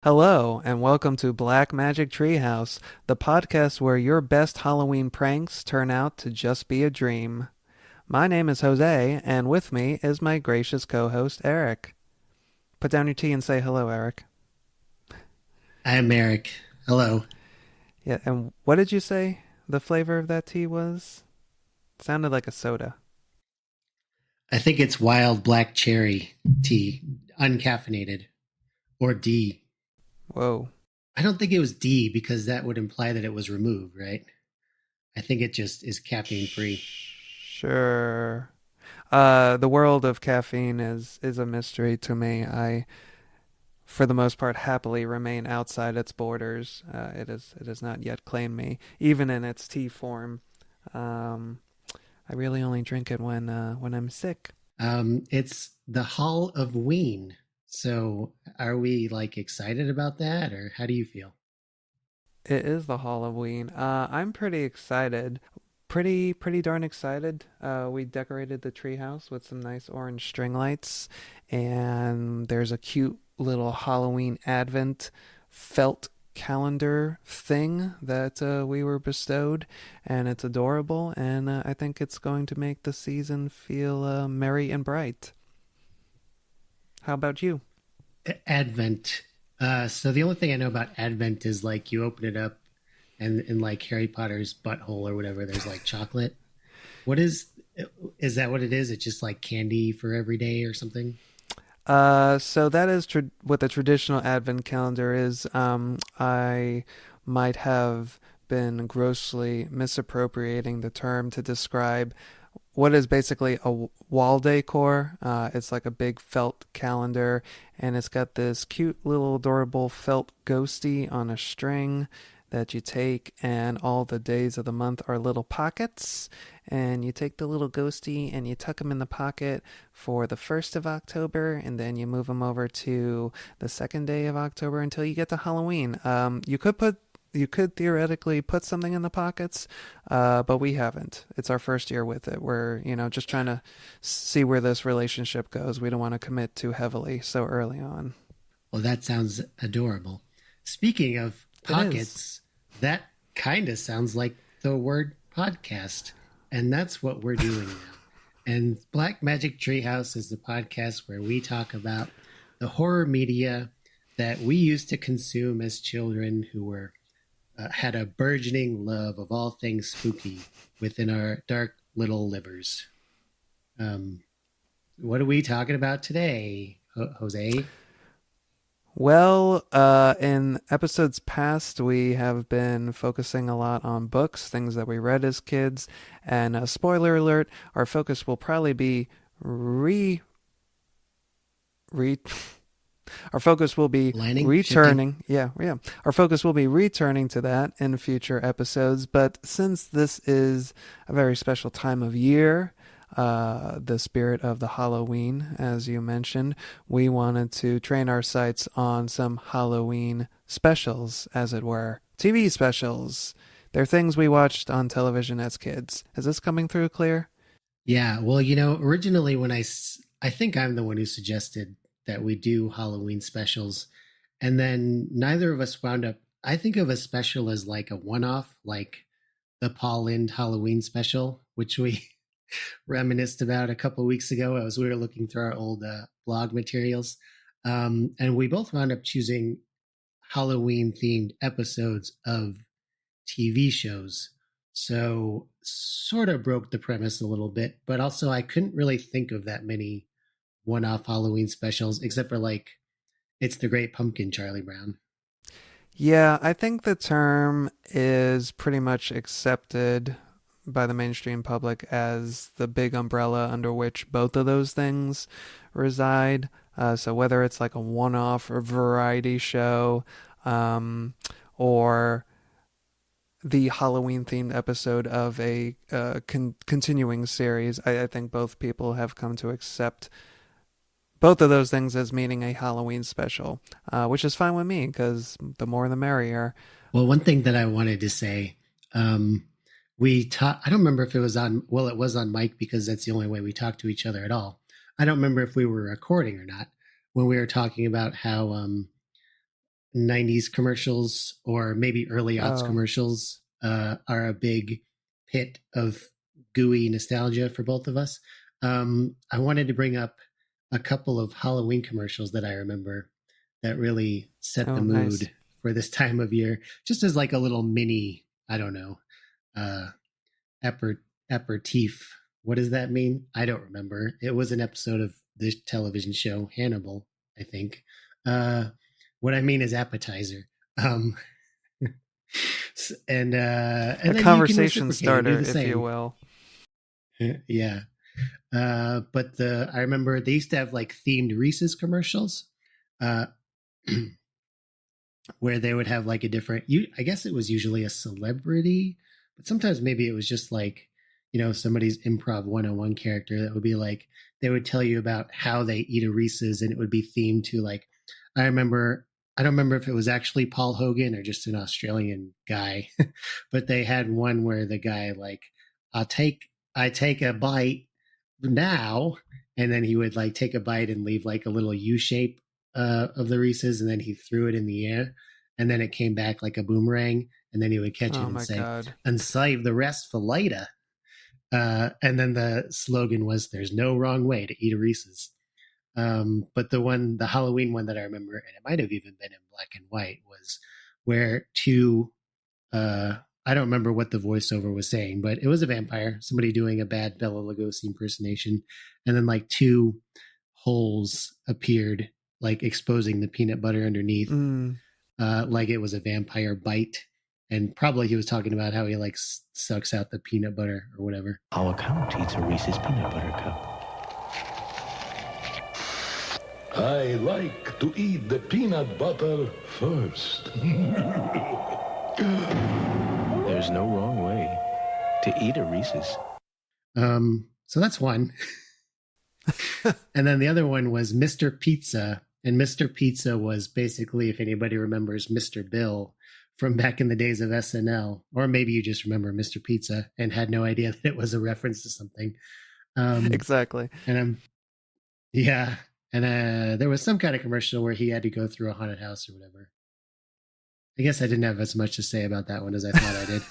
Hello, and welcome to Black Magic Treehouse, the podcast where your best Halloween pranks turn out to just be a dream. My name is Jose, and with me is my gracious co host, Eric. Put down your tea and say hello, Eric. I'm Eric. Hello. Yeah, and what did you say the flavor of that tea was? It sounded like a soda. I think it's wild black cherry tea, uncaffeinated, or D. Whoa. I don't think it was D because that would imply that it was removed, right? I think it just is caffeine free. Sure. The world of caffeine is a mystery to me. I for the most part, happily remain outside its borders. It has not yet claimed me, even in its tea form. Um, I really only drink it when I'm sick. It's the Hall of Ween. So are we like excited about that or how do you feel? It is the Halloween. I'm pretty excited. Pretty darn excited. We decorated the treehouse with some nice orange string lights, and there's a cute little Halloween Advent felt calendar thing that we were bestowed, and it's adorable. And I think it's going to make the season feel merry and bright. How about you? Advent. So the only thing I know about Advent is like you open it up and in like Harry Potter's butthole or whatever, there's like chocolate. What is that what it is? It's just like candy for every day or something? So that is what the traditional Advent calendar is. I might have been grossly misappropriating the term to describe what is basically a wall decor. It's like a big felt calendar, and it's got this cute little adorable felt ghosty on a string that you take, and all the days of the month are little pockets. And you take the little ghosty and you tuck them in the pocket for the 1st of October, and then you move them over to the second day of October until you get to Halloween. You could theoretically put something in the pockets, but we haven't. It's our first year with it. We're, just trying to see where this relationship goes. We don't want to commit too heavily so early on. Well, that sounds adorable. Speaking of It is. pockets, that kind of sounds like the word podcast. And that's what we're doing now. And Black Magic Treehouse is the podcast where we talk about the horror media that we used to consume as children who were had a burgeoning love of all things spooky within our dark little livers. Um, what are we talking about today, Jose? Well, in episodes past, we have been focusing a lot on books, things that we read as kids, and spoiler alert, our focus will probably be re re. Our focus will be Aligning, shifting. returning. Yeah. Our focus will be returning to that in future episodes. But since this is a very special time of year, the spirit of the Halloween, as you mentioned, we wanted to train our sights on some Halloween specials, as it were. TV specials. They're things we watched on television as kids. Is this coming through clear? Yeah, well, originally I think I'm the one who suggested that we do Halloween specials, and then neither of us wound up. I think of a special as like a one-off, like the Paul Lind Halloween special, which we reminisced about a couple of weeks ago as we were looking through our old blog materials, and we both wound up choosing Halloween-themed episodes of TV shows. So sort of broke the premise a little bit, but also I couldn't really think of that many one-off Halloween specials except for like It's the Great Pumpkin, Charlie Brown. Yeah, I think the term is pretty much accepted by the mainstream public as the big umbrella under which both of those things reside. So whether it's like a one-off or variety show, um, or the Halloween themed episode of a continuing series, I think both people have come to accept both of those things as meaning a Halloween special, which is fine with me because the more the merrier. Well, one thing that I wanted to say, um, we talked. I don't remember if it was on. Well, it was on mic because that's the only way we talk to each other at all. I don't remember if we were recording or not when we were talking about how '90s commercials or maybe early aughts Oh, commercials are a big hit of gooey nostalgia for both of us. I wanted to bring up a couple of Halloween commercials that I remember that really set the oh, nice. mood for this time of year, just as like a little mini, I don't know, uh, aperitif. What does that mean? I don't remember. It was an episode of this television show, Hannibal, I think. Uh, what I mean is appetizer. Um, A and then you can conversation reciprocate and do starter, the if you same. will. Yeah. But I remember they used to have like themed Reese's commercials. Uh, where they would have like a different you I guess it was usually a celebrity, but sometimes maybe it was just like, somebody's improv 101 character that would be like they would tell you about how they eat a Reese's, and it would be themed to like I don't remember if it was actually Paul Hogan or just an Australian guy, but they had one where the guy like I take a bite now, and then he would like take a bite and leave like a little U shape of the Reese's, and then he threw it in the air, and then it came back like a boomerang, and then he would catch it Oh and my say, God. "And save the rest for later." And then the slogan was, "There's no wrong way to eat a Reese's." But the Halloween one that I remember, and it might have even been in black and white, was where two I don't remember what the voiceover was saying, but it was a vampire, somebody doing a bad Bela Lugosi impersonation, and then like two holes appeared, like exposing the peanut butter underneath, Mm. like it was a vampire bite. And probably he was talking about how he like sucks out the peanut butter or whatever. Our count eats a Reese's peanut butter cup. I like to eat the peanut butter first. There's no wrong way to eat a Reese's. So that's one. And then the other one was Mr. Pizza. And Mr. Pizza was basically, if anybody remembers Mr. Bill from back in the days of SNL, or maybe you just remember Mr. Pizza and had no idea that it was a reference to something. Exactly. And yeah. And there was some kind of commercial where he had to go through a haunted house or whatever. I guess I didn't have as much to say about that one as I thought I did.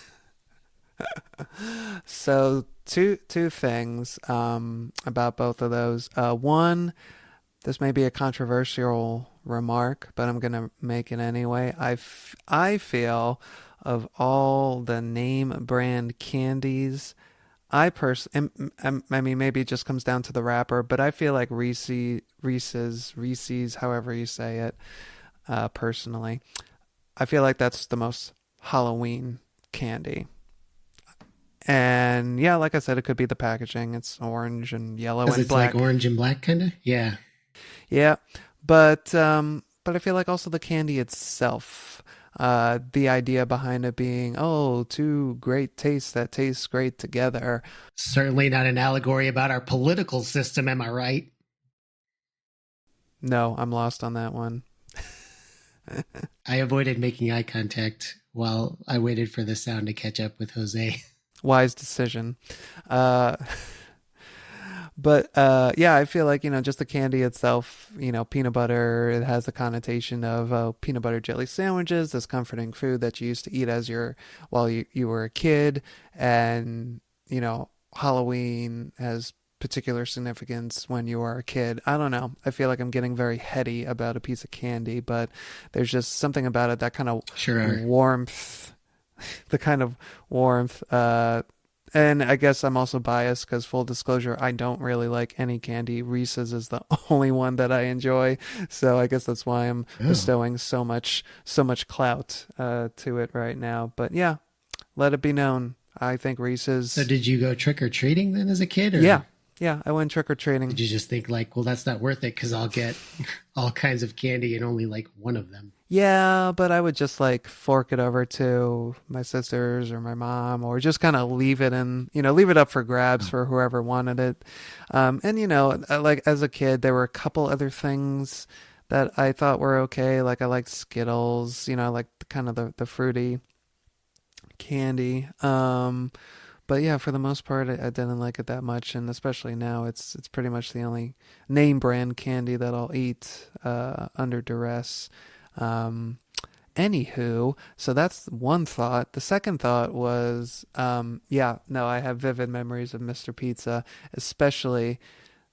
So two things about both of those. One, this may be a controversial remark, but I'm gonna make it anyway. I feel of all the name brand candies, I mean, maybe it just comes down to the wrapper, but I feel like Reese's, however you say it, personally, I feel like that's the most Halloween candy. And yeah, like I said, it could be the packaging. It's orange and yellow Because and it's like black. orange and black, kind of. Yeah. Yeah, but I feel like also the candy itself, the idea behind it being, oh, two great tastes that taste great together. Certainly not an allegory about our political system, am I right? No, I'm lost on that one. I avoided making eye contact while I waited for the sound to catch up with Jose. Wise decision. Uh, but yeah, I feel like, just the candy itself, peanut butter, it has the connotation of peanut butter jelly sandwiches, this comforting food that you used to eat while you were a kid. And, Halloween has particular significance when you are a kid. I don't know. I feel like I'm getting very heady about a piece of candy, but there's just something about it, that kind of Sure. warmth, the kind of warmth. And I guess I'm also biased because, full disclosure, I don't really like any candy. Reese's is the only one that I enjoy, so I guess that's why I'm Oh. bestowing so much clout to it right now. But yeah, let it be known. I think So Reese's. did you go trick or treating then as a kid, Yeah, or yeah. I went trick or treating. did you just think like, well, that's not worth it because I'll get all kinds of candy and only like one of them? Yeah, but I would just like fork it over to my sisters or my mom, or just kind of leave it up for grabs Oh, for whoever wanted it. And like as a kid, there were a couple other things that I thought were okay. Like I liked Skittles, I like kind of the fruity candy. But yeah, for the most part, I didn't like it that much, and especially now, it's pretty much the only name brand candy that I'll eat under duress. Um, Anywho, so that's one thought. The second thought was, yeah, no, I have vivid memories of Mr. Pizza, especially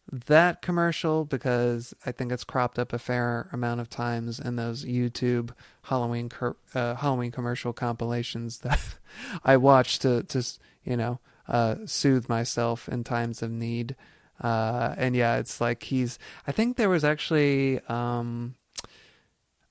that commercial because I think it's cropped up a fair amount of times in those YouTube Halloween commercial compilations that I watch to soothe myself in times of need. And yeah, it's like he's. I think there was actually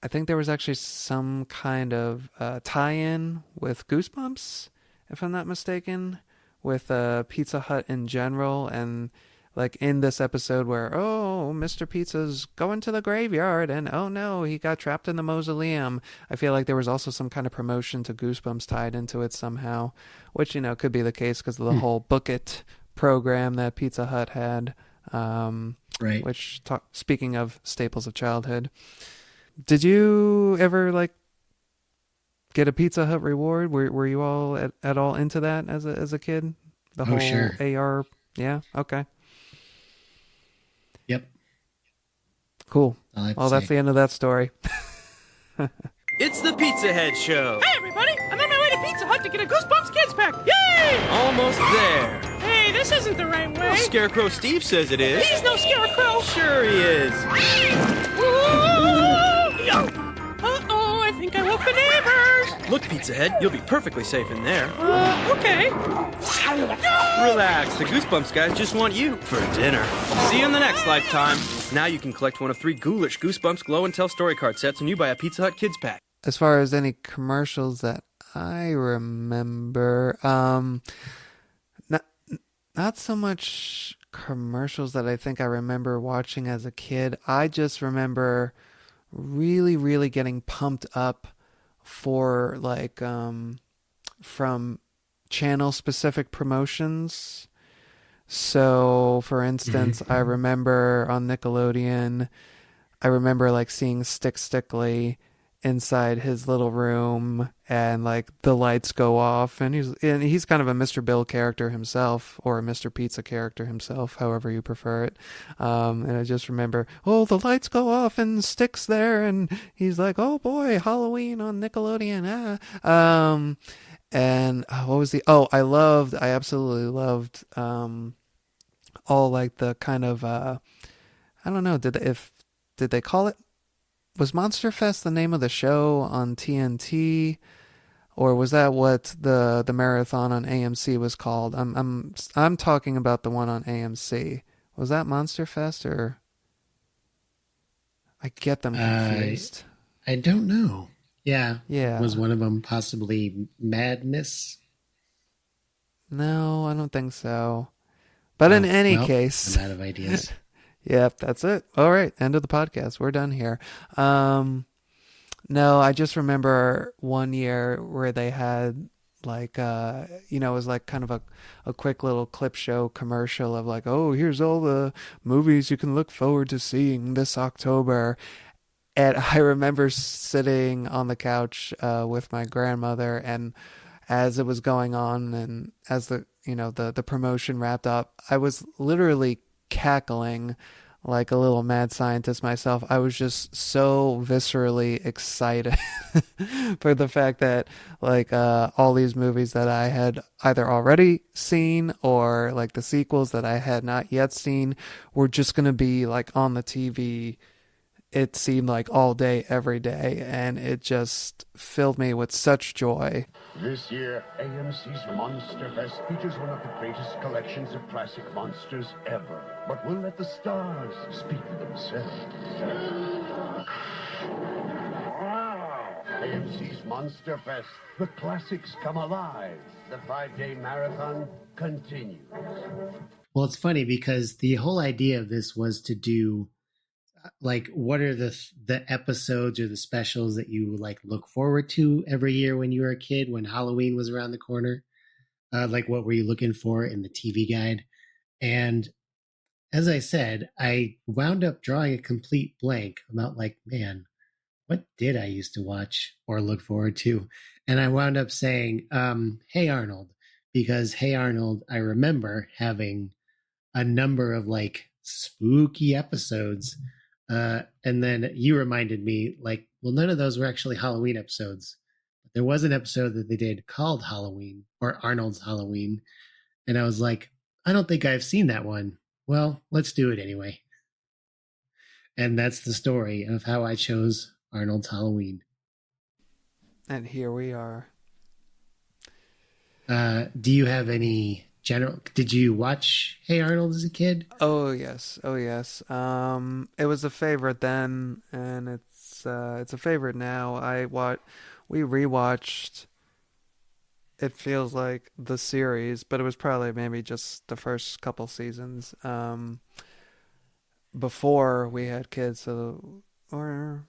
I think there was actually some kind of tie-in with Goosebumps, if I'm not mistaken, with Pizza Hut in general, and like in this episode where Mr. Pizza's going to the graveyard, and oh no, he got trapped in the mausoleum. I feel like there was also some kind of promotion to Goosebumps tied into it somehow, which could be the case because of the whole Book It program that Pizza Hut had. Right. Which, speaking of staples of childhood, did you ever like get a Pizza Hut reward? Were you all at all into that as a kid? The Oh, whole sure. AR, yeah, okay, Yep. cool. All I have to Well, that's say. the end of that story. It's the Pizza Head Show. Hey, everybody! I'm on my way to Pizza Hut to get a Goosebumps Kids Pack. Yay! Almost there. Hey, this isn't the right way. Well, Scarecrow Steve says it is. He's no scarecrow. Sure he is. Uh-oh, I think I woke the neighbors. Look, Pizza Head, you'll be perfectly safe in there. Okay. Relax, the Goosebumps guys just want you for dinner. See you in the next lifetime. Now you can collect one of 3 ghoulish Goosebumps glow and tell story card sets when you buy a Pizza Hut Kids Pack. As far as any commercials that I remember, not not so much commercials that I think I remember watching as a kid. I just remember really, really getting pumped up for like from channel specific promotions. So, for instance, I remember on Nickelodeon, I remember like seeing Stickly inside his little room and like the lights go off and he's kind of a Mr. Bill character himself or a Mr. Pizza character himself, however you prefer it. And I just remember, the lights go off and Stick's there and he's like, oh boy, Halloween on Nickelodeon. And what was I absolutely loved all like the kind of I don't know, did they call it, was Monster Fest the name of the show on TNT, or was that what the marathon on AMC was called? I'm talking about the one on AMC. Was that Monster Fest, or I get them confused? I don't know. Yeah. Yeah. Was one of them possibly Madness? No, I don't think so. But in any case, I'm out of ideas. Yep, that's it. All right, end of the podcast. We're done here. No, I just remember one year where they had like it was like kind of a quick little clip show commercial of like, oh, here's all the movies you can look forward to seeing this October. And I remember sitting on the couch with my grandmother, and as it was going on and as the promotion wrapped up, I was literally cackling like a little mad scientist myself. I was just so viscerally excited for the fact that like all these movies that I had either already seen or like the sequels that I had not yet seen were just going to be like on the TV. It seemed like all day, every day, and it just filled me with such joy. This year, AMC's Monster Fest features one of the greatest collections of classic monsters ever. But we'll let the stars speak for themselves. Wow! AMC's Monster Fest. The classics come alive. The 5-day marathon continues. Well, it's funny because the whole idea of this was to do like what are the episodes or the specials that you like look forward to every year when you were a kid, when Halloween was around the corner? Like what were you looking for in the TV guide? And as I said, I wound up drawing a complete blank about like, man, what did I used to watch or look forward to? And I wound up saying, Hey Arnold, because Hey Arnold, I remember having a number of like spooky episodes And then you reminded me, like, well, none of those were actually Halloween episodes. There was an episode that they did called Halloween or Arnold's Halloween. And I was like, I don't think I've seen that one. Well, let's do it anyway. And that's the story of how I chose Arnold's Halloween. And here we are. Do you have any general? Did you watch Hey Arnold as a kid? Oh yes, oh yes. It was a favorite then, and it's a favorite now. We rewatched. It feels like the series, but it was probably maybe just the first couple seasons. Before we had kids, so or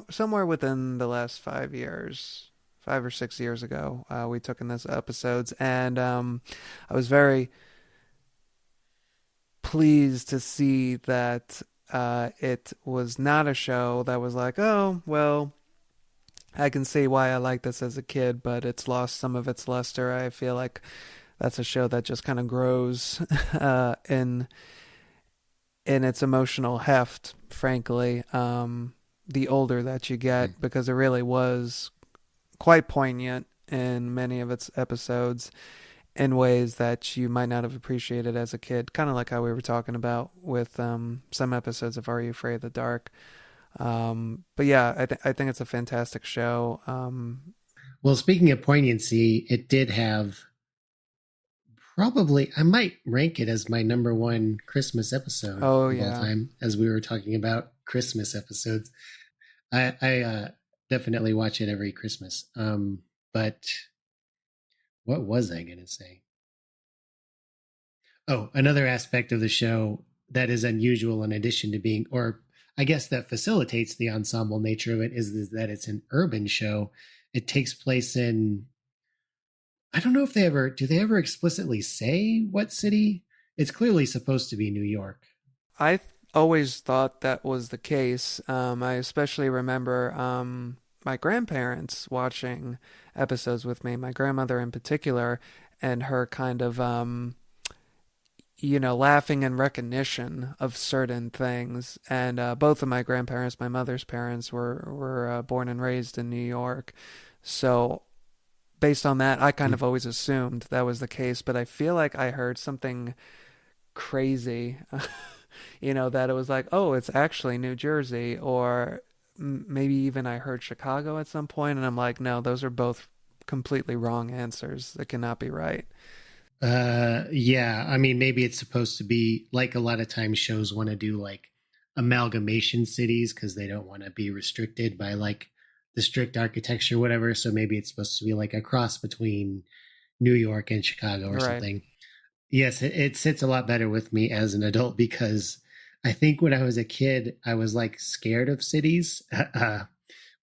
somewhere within the last 5 years, 5 or 6 years ago, we took in those episodes, and I was very pleased to see that it was not a show that was like, oh, well, I can see why I liked this as a kid, but it's lost some of its luster. I feel like that's a show that just kind of grows in its emotional heft, frankly, the older that you get, because it really was quite poignant in many of its episodes in ways that you might not have appreciated as a kid, kind of like how we were talking about with some episodes of Are You Afraid of the Dark? But yeah, I think it's a fantastic show. Well, speaking of poignancy, it did have probably, I might rank it as my number one Christmas episode Oh of all yeah, time, as we were talking about Christmas episodes. I definitely watch it every Christmas. But what was I going to say? Oh, another aspect of the show that is unusual in addition to being, or I guess that facilitates the ensemble nature of it, is that it's an urban show. It takes place in, I don't know if do they ever explicitly say what city? It's clearly supposed to be New York. always thought that was the case. I especially remember my grandparents watching episodes with me, my grandmother in particular, and her kind of laughing in recognition of certain things. And both of my grandparents, my mother's parents, were born and raised in New York. So based on that, I kind of always assumed that was the case. But I feel like I heard something crazy, that it was like, oh, it's actually New Jersey, or maybe even I heard Chicago at some point, and I'm like, no, those are both completely wrong answers. That cannot be right. Yeah. I mean, maybe it's supposed to be like a lot of times shows want to do like amalgamation cities because they don't want to be restricted by like the strict architecture, whatever. So maybe it's supposed to be like a cross between New York and Chicago or Right. something. Yes, it sits a lot better with me as an adult because I think when I was a kid, I was like scared of cities.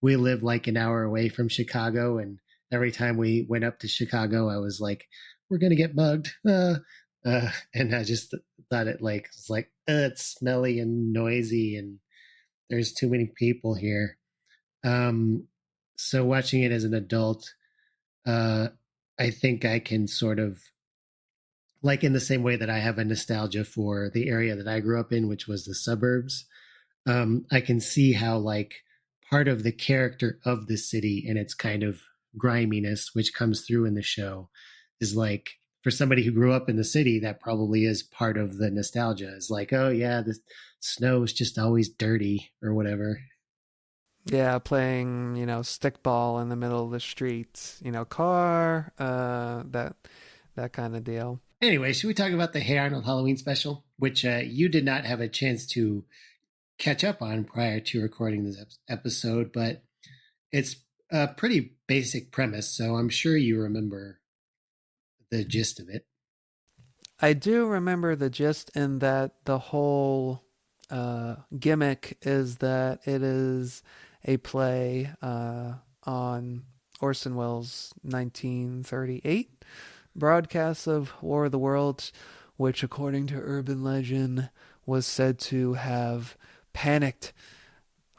We live like an hour away from Chicago, and every time we went up to Chicago, I was like, "We're gonna get bugged," and I just thought it's like it's smelly and noisy, and there's too many people here. Um, so watching it as an adult, uh, I think I can sort of like in the same way that I have a nostalgia for the area that I grew up in, which was the suburbs. I can see how like part of the character of the city and its kind of griminess, which comes through in the show, is like for somebody who grew up in the city, that probably is part of the nostalgia. Is like, oh yeah, the snow is just always dirty or whatever. Yeah, playing, stickball in the middle of the street, car, that kind of deal. Anyway, should we talk about the Hey Arnold Halloween special, which you did not have a chance to catch up on prior to recording this episode, but it's a pretty basic premise, so I'm sure you remember the gist of it. I do remember the gist in that the whole gimmick is that it is a play on Orson Welles' 1938 broadcast of War of the Worlds, which, according to urban legend, was said to have panicked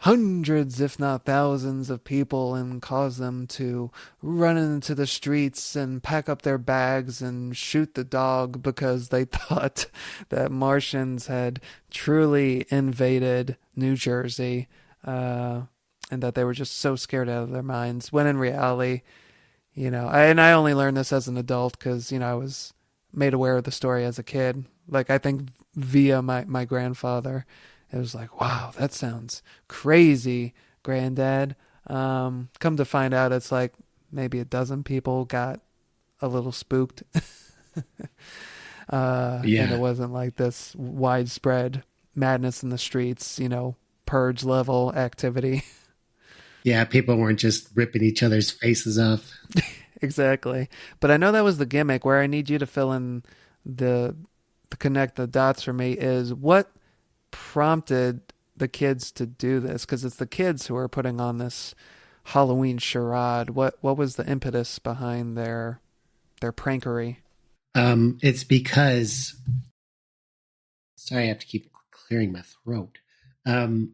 hundreds, if not thousands, of people and cause them to run into the streets and pack up their bags and shoot the dog because they thought that Martians had truly invaded New Jersey, and that they were just so scared out of their minds. When in reality, and I only learned this as an adult because, I was made aware of the story as a kid. Like, I think via my grandfather. It was like, wow, that sounds crazy, Granddad. Come to find out, it's like maybe a dozen people got a little spooked. And it Yeah. wasn't like this widespread madness in the streets, purge level activity. Yeah, people weren't just ripping each other's faces off. Exactly. But I know that was the gimmick. Where I need you to fill in the, the connect the dots for me is what prompted the kids to do this? Because it's the kids who are putting on this Halloween charade. What was the impetus behind their prankery? It's because, sorry, I have to keep clearing my throat. Um,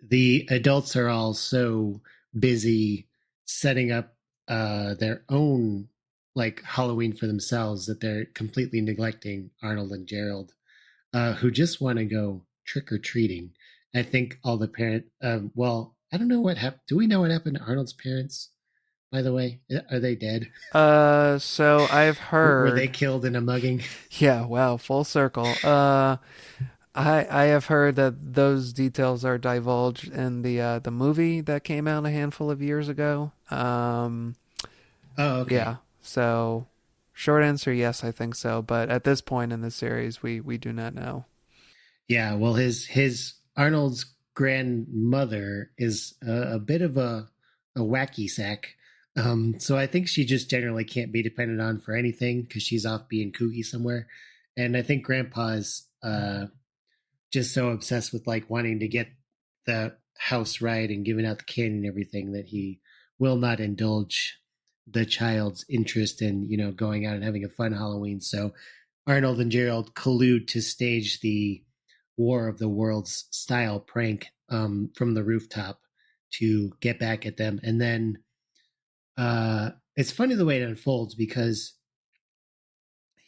the adults are all so busy setting up their own like Halloween for themselves that they're completely neglecting Arnold and Gerald, who just want to go trick or treating. I think all the parent. Well, I don't know what happened. Do we know what happened to Arnold's parents? By the way, are they dead? So I've Were they heard, killed in a mugging? yeah, wow, full circle. I have heard that those details are divulged in the movie that came out a handful of years ago. Oh, okay. Yeah. So, short answer, yes, I think so. But at this point in the series, we do not know. Yeah, well, his Arnold's grandmother is a bit of a wacky sack. So I think she just generally can't be depended on for anything because she's off being kooky somewhere. And I think Grandpa is just so obsessed with like wanting to get the house right and giving out the candy and everything that he will not indulge the child's interest in, going out and having a fun Halloween. So Arnold and Gerald collude to stage the War of the Worlds style prank from the rooftop to get back at them. And then it's funny the way it unfolds because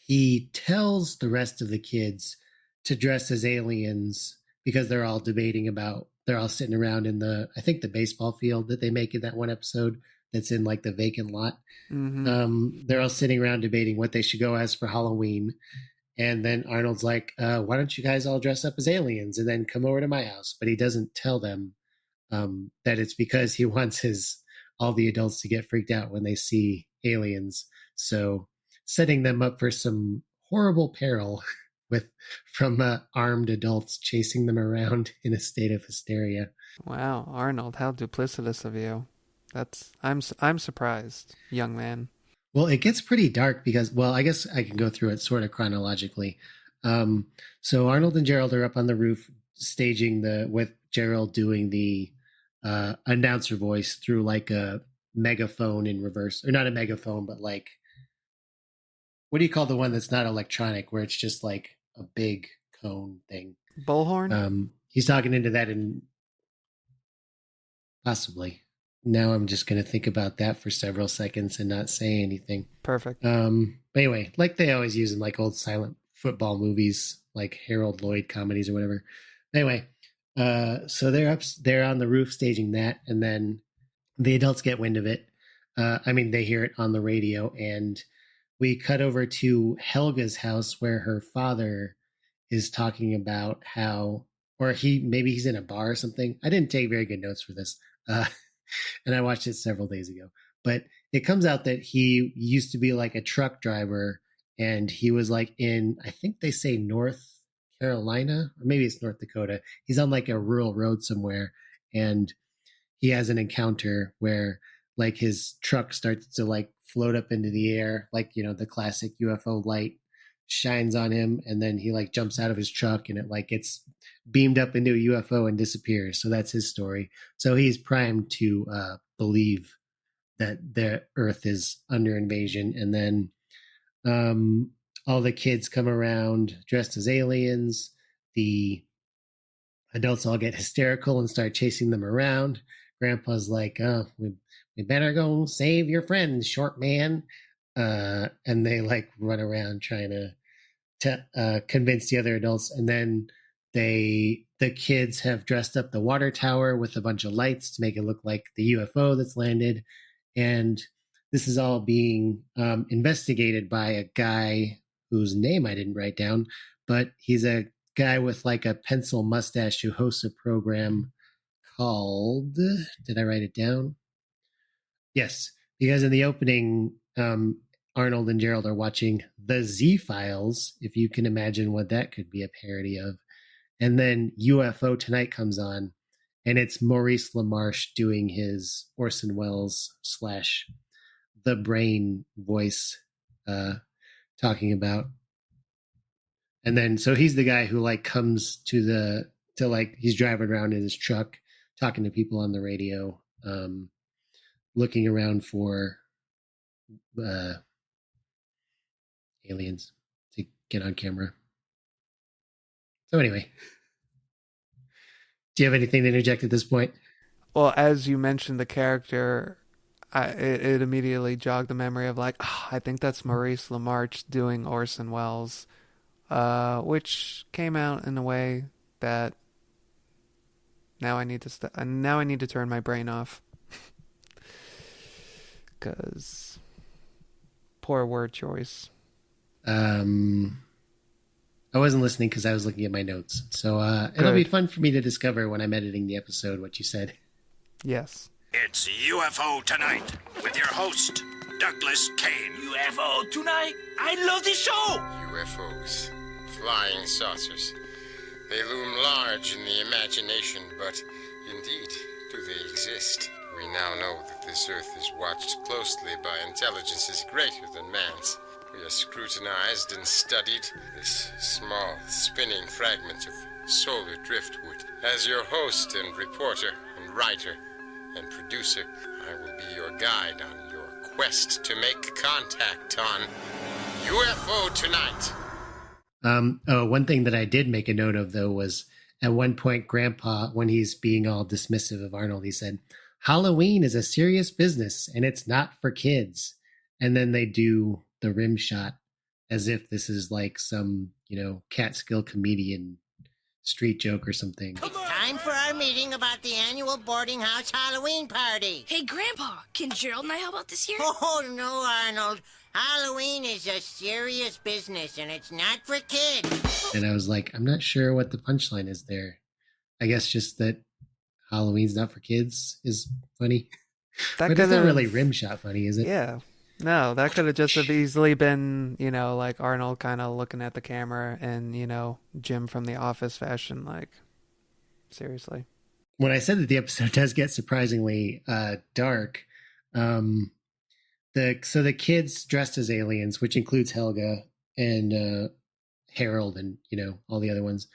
he tells the rest of the kids to dress as aliens because they're all sitting around in I think the baseball field that they make in that one episode that's in like the vacant lot. Mm-hmm. They're all sitting around debating what they should go as for Halloween. And then Arnold's like, why don't you guys all dress up as aliens and then come over to my house? But he doesn't tell them that it's because he wants all the adults to get freaked out when they see aliens. So setting them up for some horrible peril with from armed adults chasing them around in a state of hysteria. Wow, Arnold, how duplicitous of you. I'm surprised, young man. Well, it gets pretty dark because, well, I guess I can go through it sort of chronologically. Um, so Arnold and Gerald are up on the roof staging with Gerald doing the announcer voice through like a megaphone in reverse, or not a megaphone, but like, what do you call the one that's not electronic, where it's just like a big cone thing? Bullhorn? He's talking into that, and possibly. Now I'm just going to think about that for several seconds and not say anything. Perfect. But anyway, like they always use in like old silent football movies, like Harold Lloyd comedies or whatever. Anyway, so they're on the roof staging that, and then the adults get wind of it. They hear it on the radio, and we cut over to Helga's house where her father is talking about how, or maybe he's in a bar or something. I didn't take very good notes for this. And I watched it several days ago. But it comes out that he used to be like a truck driver, and he was like in, I think they say North Carolina, or maybe it's North Dakota. He's on like a rural road somewhere, and he has an encounter where like his truck starts to like float up into the air, like, the classic UFO light shines on him, and then he like jumps out of his truck and it like gets beamed up into a UFO and disappears. So that's his story. So he's primed to believe that the Earth is under invasion, and then all the kids come around dressed as aliens. The Adults all get hysterical and start chasing them around. Grandpa's like, "Oh, we better go save your friends, short man." And they like run around trying to convince the other adults. And then the kids have dressed up the water tower with a bunch of lights to make it look like the UFO that's landed. And this is all being investigated by a guy whose name I didn't write down, but he's a guy with like a pencil mustache who hosts a program called, did I write it down? Yes, because in the opening, Arnold and Gerald are watching The Z-Files, if you can imagine what that could be a parody of. And then UFO Tonight comes on, and it's Maurice LaMarche doing his Orson Welles / The Brain voice, talking about. And then, so he's the guy who like comes to like, he's driving around in his truck, talking to people on the radio, looking around for aliens to get on camera. So anyway, do you have anything to interject at this point? Well, as you mentioned the character, it immediately jogged the memory of like, oh, I think that's Maurice LaMarche doing Orson Welles, which came out in a way that now I need to now I need to turn my brain off because poor word choice. I wasn't listening because I was looking at my notes. So it'll be fun for me to discover when I'm editing the episode what you said. Yes. It's UFO Tonight with your host, Douglas Kane. UFO Tonight? I love this show! UFOs, flying saucers. They loom large in the imagination, but indeed, do they exist? We now know that this Earth is watched closely by intelligences greater than man's. We have scrutinized and studied this small, spinning fragment of solar driftwood. As your host and reporter and writer and producer, I will be your guide on your quest to make contact on UFO Tonight. One thing that I did make a note of, though, was at one point, Grandpa, when he's being all dismissive of Arnold, he said, Halloween is a serious business and it's not for kids. And then they do the rim shot as if this is like some, Catskill comedian street joke or something. It's time for our meeting about the annual boarding house Halloween party. Hey, Grandpa, can Gerald and I help out this year? Oh, no, Arnold. Halloween is a serious business, and it's not for kids. And I was like, I'm not sure what the punchline is there. I guess just that Halloween's not for kids is funny. But it's not really rim shot funny, is it? Yeah. No, that could have just have easily been, like Arnold kind of looking at the camera and, Jim from The Office fashion, like, seriously. When I said that the episode does get surprisingly dark, the kids dressed as aliens, which includes Helga and Harold and, all the other ones,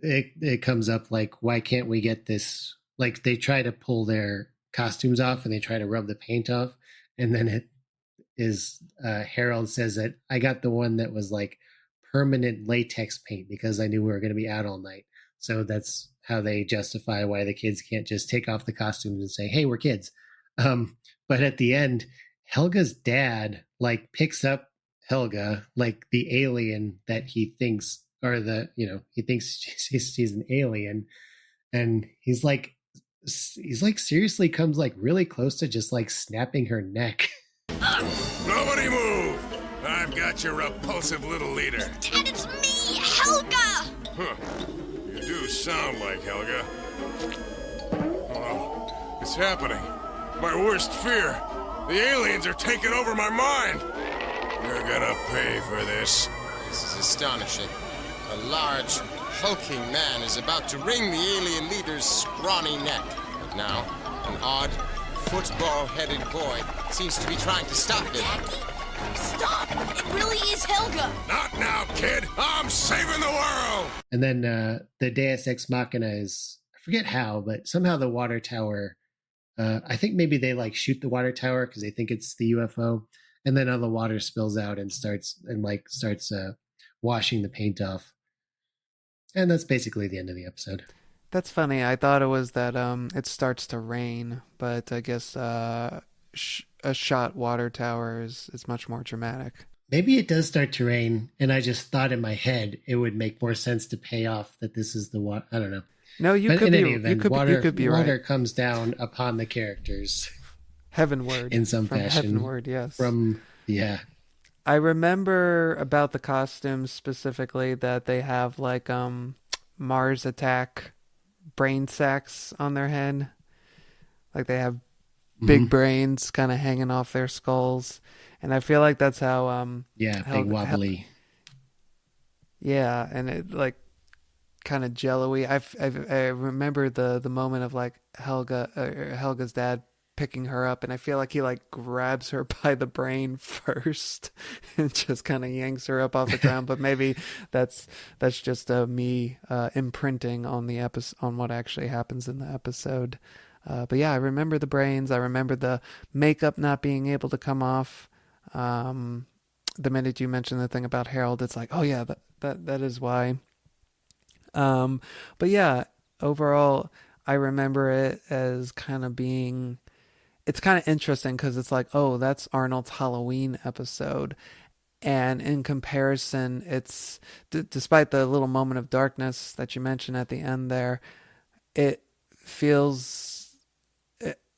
it comes up like, why can't we get this? Like, they try to pull their costumes off and they try to rub the paint off, and then it is Harold says that I got the one that was like permanent latex paint because I knew we were going to be out all night. So that's how they justify why the kids can't just take off the costumes and say, hey, we're kids. But at the end, Helga's dad like picks up Helga, like the alien that he thinks, or he thinks she's an alien, and he's like seriously comes like really close to just like snapping her neck. Nobody move! I've got your repulsive little leader. Dad, it's me, Helga! Huh. You do sound like Helga. Oh, it's happening. My worst fear. The aliens are taking over my mind. You're gonna pay for this. This is astonishing. A large, hulking man is about to wring the alien leader's scrawny neck. But now, an odd, football-headed boy seems to be trying to stop him. Daddy? Stop! It really is Helga! Not now, kid! I'm saving the world! And then the Deus Ex Machina is, I forget how, but somehow the water tower, I think maybe they like shoot the water tower because they think it's the UFO, and then all the water spills out and starts washing the paint off. And that's basically the end of the episode. That's funny. I thought it was that it starts to rain, but I guess a shot water tower is much more dramatic. Maybe it does start to rain, and I just thought in my head it would make more sense to pay off that this is the water. I don't know. No, you But could in be any event, you could be water right. comes down upon the characters Heavenward in some from fashion. heavenward, yes. Yeah. I remember about the costumes specifically that they have like Mars attack brain sacks on their head. Like they have big brains kind of hanging off their skulls. And I feel like that's how Yeah, big wobbly. Yeah, and it like kind of jello-y. I remember the moment of like Helga's dad picking her up, and I feel like he like grabs her by the brain first and just kind of yanks her up off the ground. But maybe that's just me imprinting on the episode, on what actually happens in the episode. But yeah, I remember the brains. I remember the makeup not being able to come off. The minute you mentioned the thing about Harold, it's like, oh yeah, that is why. But yeah, overall, I remember it as kind of being, it's kind of interesting because it's like, oh, that's Arnold's Halloween episode. And in comparison, it's, despite the little moment of darkness that you mentioned at the end there, it feels,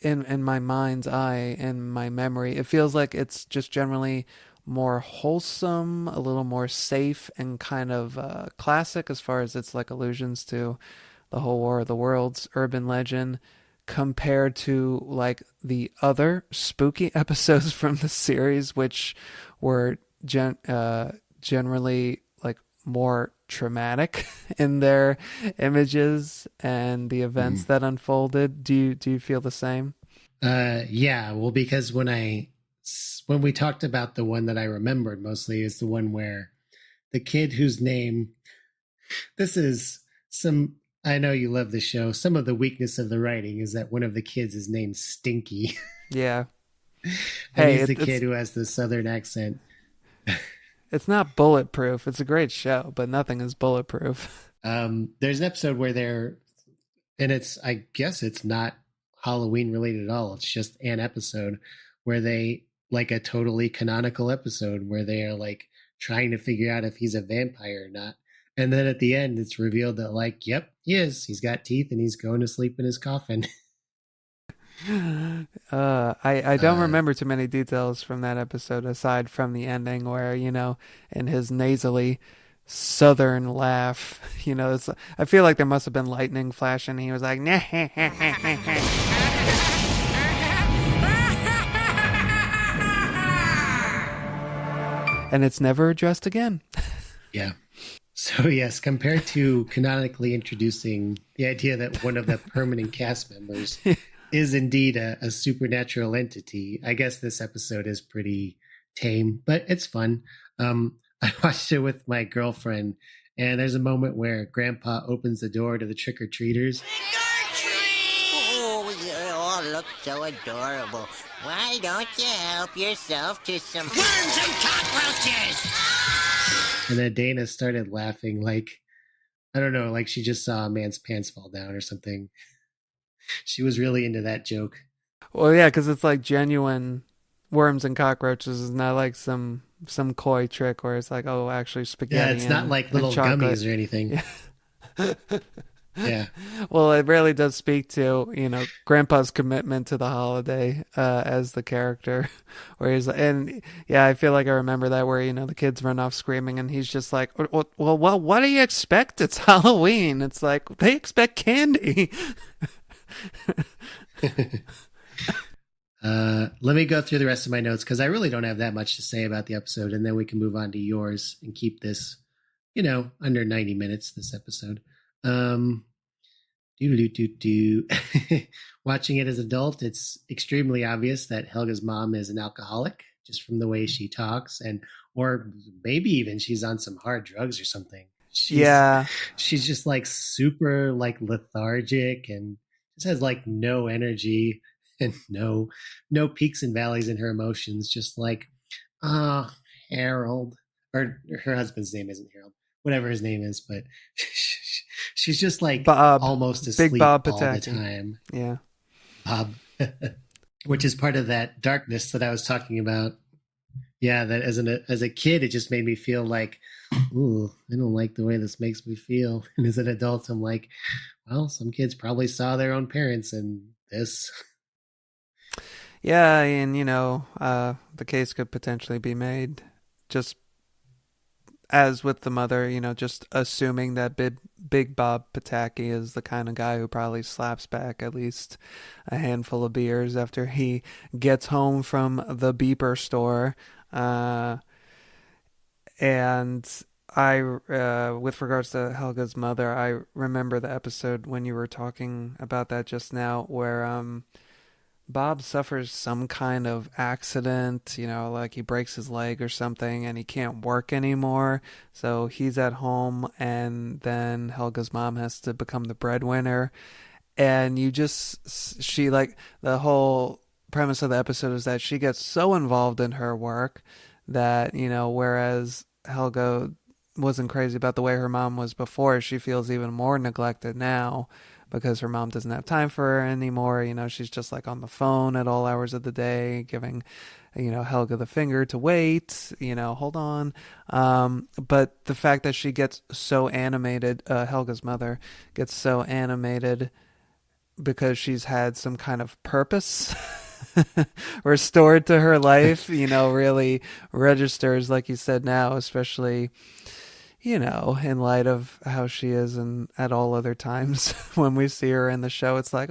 in my mind's eye, in my memory, it feels like it's just generally more wholesome, a little more safe, and kind of classic as far as its like allusions to the whole War of the Worlds urban legend, compared to like the other spooky episodes from the series, which were generally like more traumatic in their images and the events that unfolded. Do you feel the same? Yeah, well, because when we talked about the one that I remembered mostly is the one where the kid whose name, this is some, I know you love the show. Some of the weakness of the writing is that one of the kids is named Stinky. Yeah. And he's the kid who has the southern accent. It's not bulletproof. It's a great show, but nothing is bulletproof. There's an episode where I guess it's not Halloween related at all. It's just an episode where they, like a totally canonical episode where they are like trying to figure out if he's a vampire or not. And then at the end, it's revealed that like, yep, he is. He's got teeth and he's going to sleep in his coffin. I don't remember too many details from that episode aside from the ending where, in his nasally southern laugh, I feel like there must have been lightning flashing. He was like, nah. And it's never addressed again. Yeah. So yes, compared to canonically introducing the idea that one of the permanent cast members is indeed a supernatural entity, I guess this episode is pretty tame, but it's fun. I watched it with my girlfriend, and there's a moment where Grandpa opens the door to the trick-or-treaters. Oh, you all look so adorable. Why don't you help yourself to some worms and cockroaches? And then Dana started laughing like, I don't know, like she just saw a man's pants fall down or something. She was really into that joke. Well, yeah, because it's like genuine worms and cockroaches. It's not like some coy trick where it's like, oh, actually spaghetti. Yeah, it's not like little gummies or anything. Yeah. Well, it really does speak to, Grandpa's commitment to the holiday as the character. Where he's, and yeah, I feel like I remember that where, the kids run off screaming and he's just like, well, what do you expect? It's Halloween. It's like, they expect candy. Let me go through the rest of my notes because I really don't have that much to say about the episode, and then we can move on to yours and keep this, under 90 minutes, this episode. Watching it as an adult, it's extremely obvious that Helga's mom is an alcoholic just from the way she talks, or maybe even she's on some hard drugs or something. She's just like super like lethargic and just has like no energy and no peaks and valleys in her emotions. Just like, Harold, or her husband's name isn't Harold, whatever his name is, but she's just like Bob, almost Big asleep Bob all the Pataki. time. Yeah. Bob, which is part of that darkness that I was talking about. Yeah, that as a kid, it just made me feel like, ooh, I don't like the way this makes me feel. And as an adult, I'm like, well, some kids probably saw their own parents in this. Yeah, and the case could potentially be made just as with the mother, just assuming that Big Bob Pataki is the kind of guy who probably slaps back at least a handful of beers after he gets home from the beeper store. And with regards to Helga's mother, I remember the episode when you were talking about that just now, where Bob suffers some kind of accident, like he breaks his leg or something and he can't work anymore. So he's at home and then Helga's mom has to become the breadwinner. And she like the whole premise of the episode is that she gets so involved in her work that, whereas Helga wasn't crazy about the way her mom was before, she feels even more neglected now because her mom doesn't have time for her anymore. She's just like on the phone at all hours of the day, giving, Helga the finger to wait, hold on. But the fact that she gets so animated, Helga's mother gets so animated because she's had some kind of purpose restored to her life, really registers, like you said now, especially in light of how she is and at all other times when we see her in the show, it's like,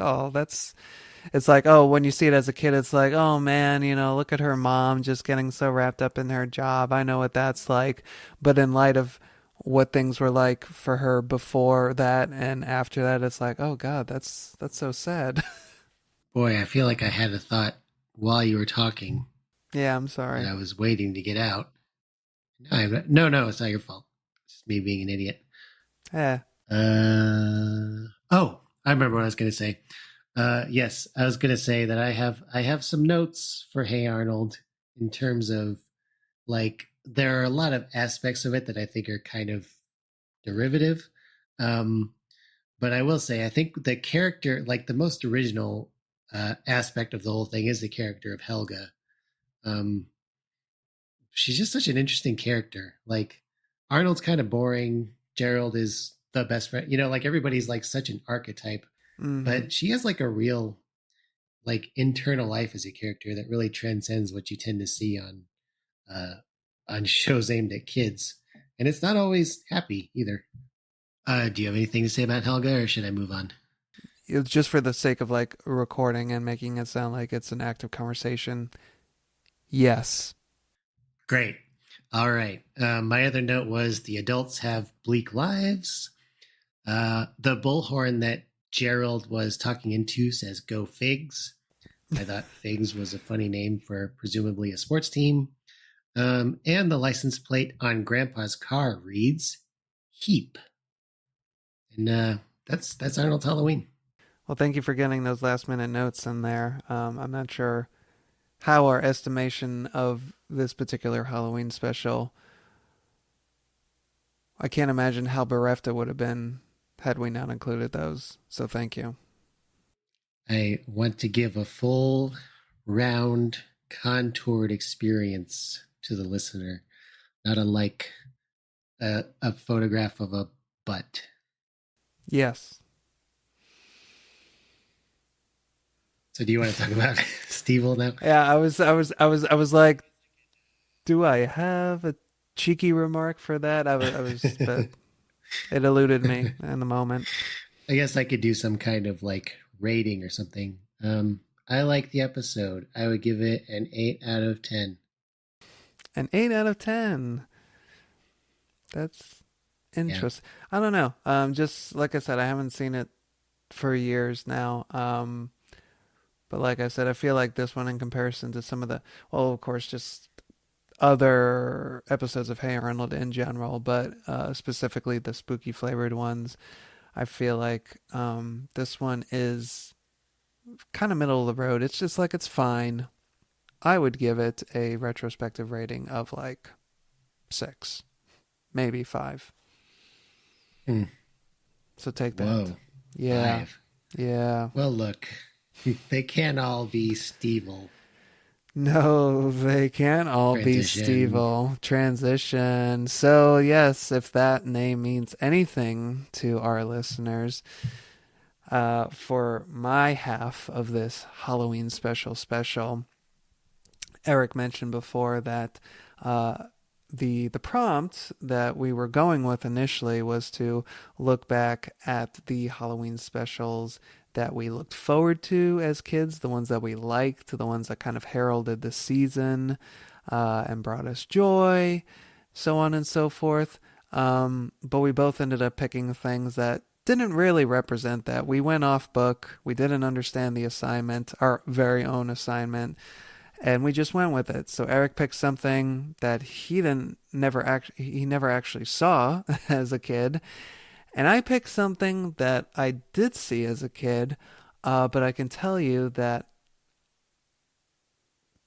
it's like, oh, when you see it as a kid, it's like, oh man, look at her mom just getting so wrapped up in her job. I know what that's like. But in light of what things were like for her before that and after that, it's like, oh God, that's so sad. Boy, I feel like I had a thought while you were talking Yeah, I'm that sorry. I was waiting to get out. No, it's not your fault. It's just me being an idiot. Yeah. Oh, I remember what I was going to say. Yes, I was going to say that I have some notes for Hey Arnold in terms of like there are a lot of aspects of it that I think are kind of derivative. But I will say I think the character, like the most original aspect of the whole thing, is the character of Helga. Um, she's just such an interesting character. Like Arnold's kind of boring. Gerald is the best friend. Like everybody's like such an archetype, but she has like a real like internal life as a character that really transcends what you tend to see on shows aimed at kids, and it's not always happy either. Do you have anything to say about Helga, or should I move on? It's just for the sake of like recording and making it sound like it's an active conversation. Yes. Great. All right. My other note was the adults have bleak lives. The bullhorn that Gerald was talking into says "Go Figs." I thought Figs was a funny name for presumably a sports team. And the license plate on Grandpa's car reads "Heap." And that's Arnold's Halloween. Well, thank you for getting those last minute notes in there. I'm not sure how our estimation of this particular Halloween special, I can't imagine how bereft it would have been had we not included those. So thank you. I want to give a full, round, contoured experience to the listener, not unlike a photograph of a butt. Yes. So do you want to talk about Stevil now? Yeah, I was like, do I have a cheeky remark for that? But it eluded me in the moment. I guess I could do some kind of like rating or something. I like the episode. I would give it an 8 out of 10. An 8 out of 10. That's interesting. Yeah. I don't know. Just like I said, I haven't seen it for years now. But like I said, I feel like this one in comparison to some of the, well, of course, just other episodes of Hey Arnold in general, but specifically the spooky flavored ones, I feel like this one is kind of middle of the road. It's just like it's fine. I would give it a retrospective rating of like 6, maybe 5. So take that. Whoa. Yeah. 5. Yeah. Well, look, they can't all be Stevil. No, they can't all be Transition. Stevil. Transition. So, yes, if that name means anything to our listeners, for my half of this Halloween special, Eric mentioned before that the prompt that we were going with initially was to look back at the Halloween specials that we looked forward to as kids, the ones that we liked, the ones that kind of heralded the season and brought us joy, so on and so forth. But we both ended up picking things that didn't really represent that. We went off book. We didn't understand the assignment, our very own assignment, and we just went with it. So Eric picked something that he never actually saw as a kid, and I picked something that I did see as a kid, but I can tell you that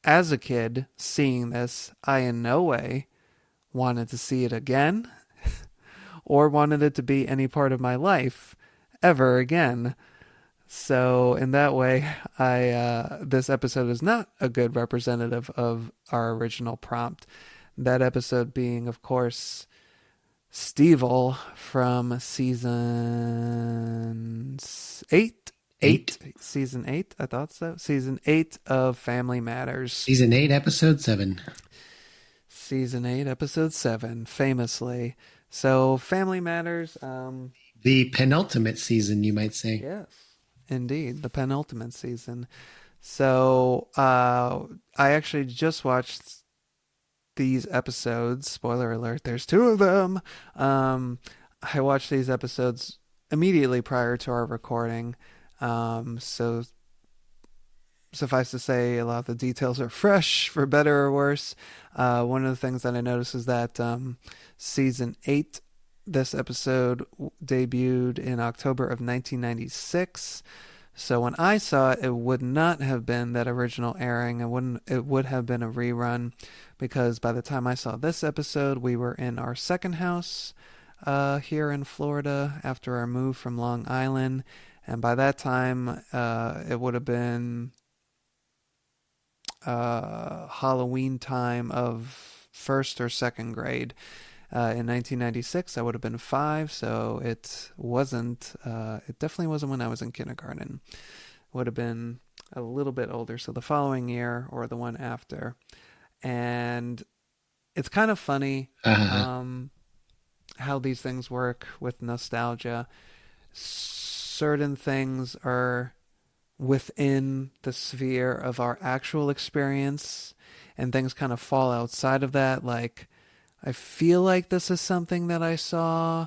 as a kid seeing this, I in no way wanted to see it again or wanted it to be any part of my life ever again. So in that way, I this episode is not a good representative of our original prompt. That episode being, of course, Stevil from season 8. Season 8, I thought so. Season 8 of Family Matters. Season 8, episode 7. Season 8, episode 7, famously. So Family Matters. The penultimate season, you might say. Yes, indeed, the penultimate season. So I actually just watched these episodes. Spoiler alert, there's 2 of them. I watched these episodes immediately prior to our recording. So suffice to say, a lot of the details are fresh, for better or worse. One of the things that I noticed is that season 8, this episode debuted in October of 1996. So when I saw it, it would not have been that original airing. It would have been a rerun, because by the time I saw this episode, we were in our second house here in Florida after our move from Long Island. And by that time, it would have been Halloween time of first or second grade. In 1996, I would have been 5, so it definitely wasn't when I was in kindergarten. It would have been a little bit older, so the following year or the one after. And it's kind of funny how these things work with nostalgia. Certain things are within the sphere of our actual experience, and things kind of fall outside of that, like I feel like this is something that I saw,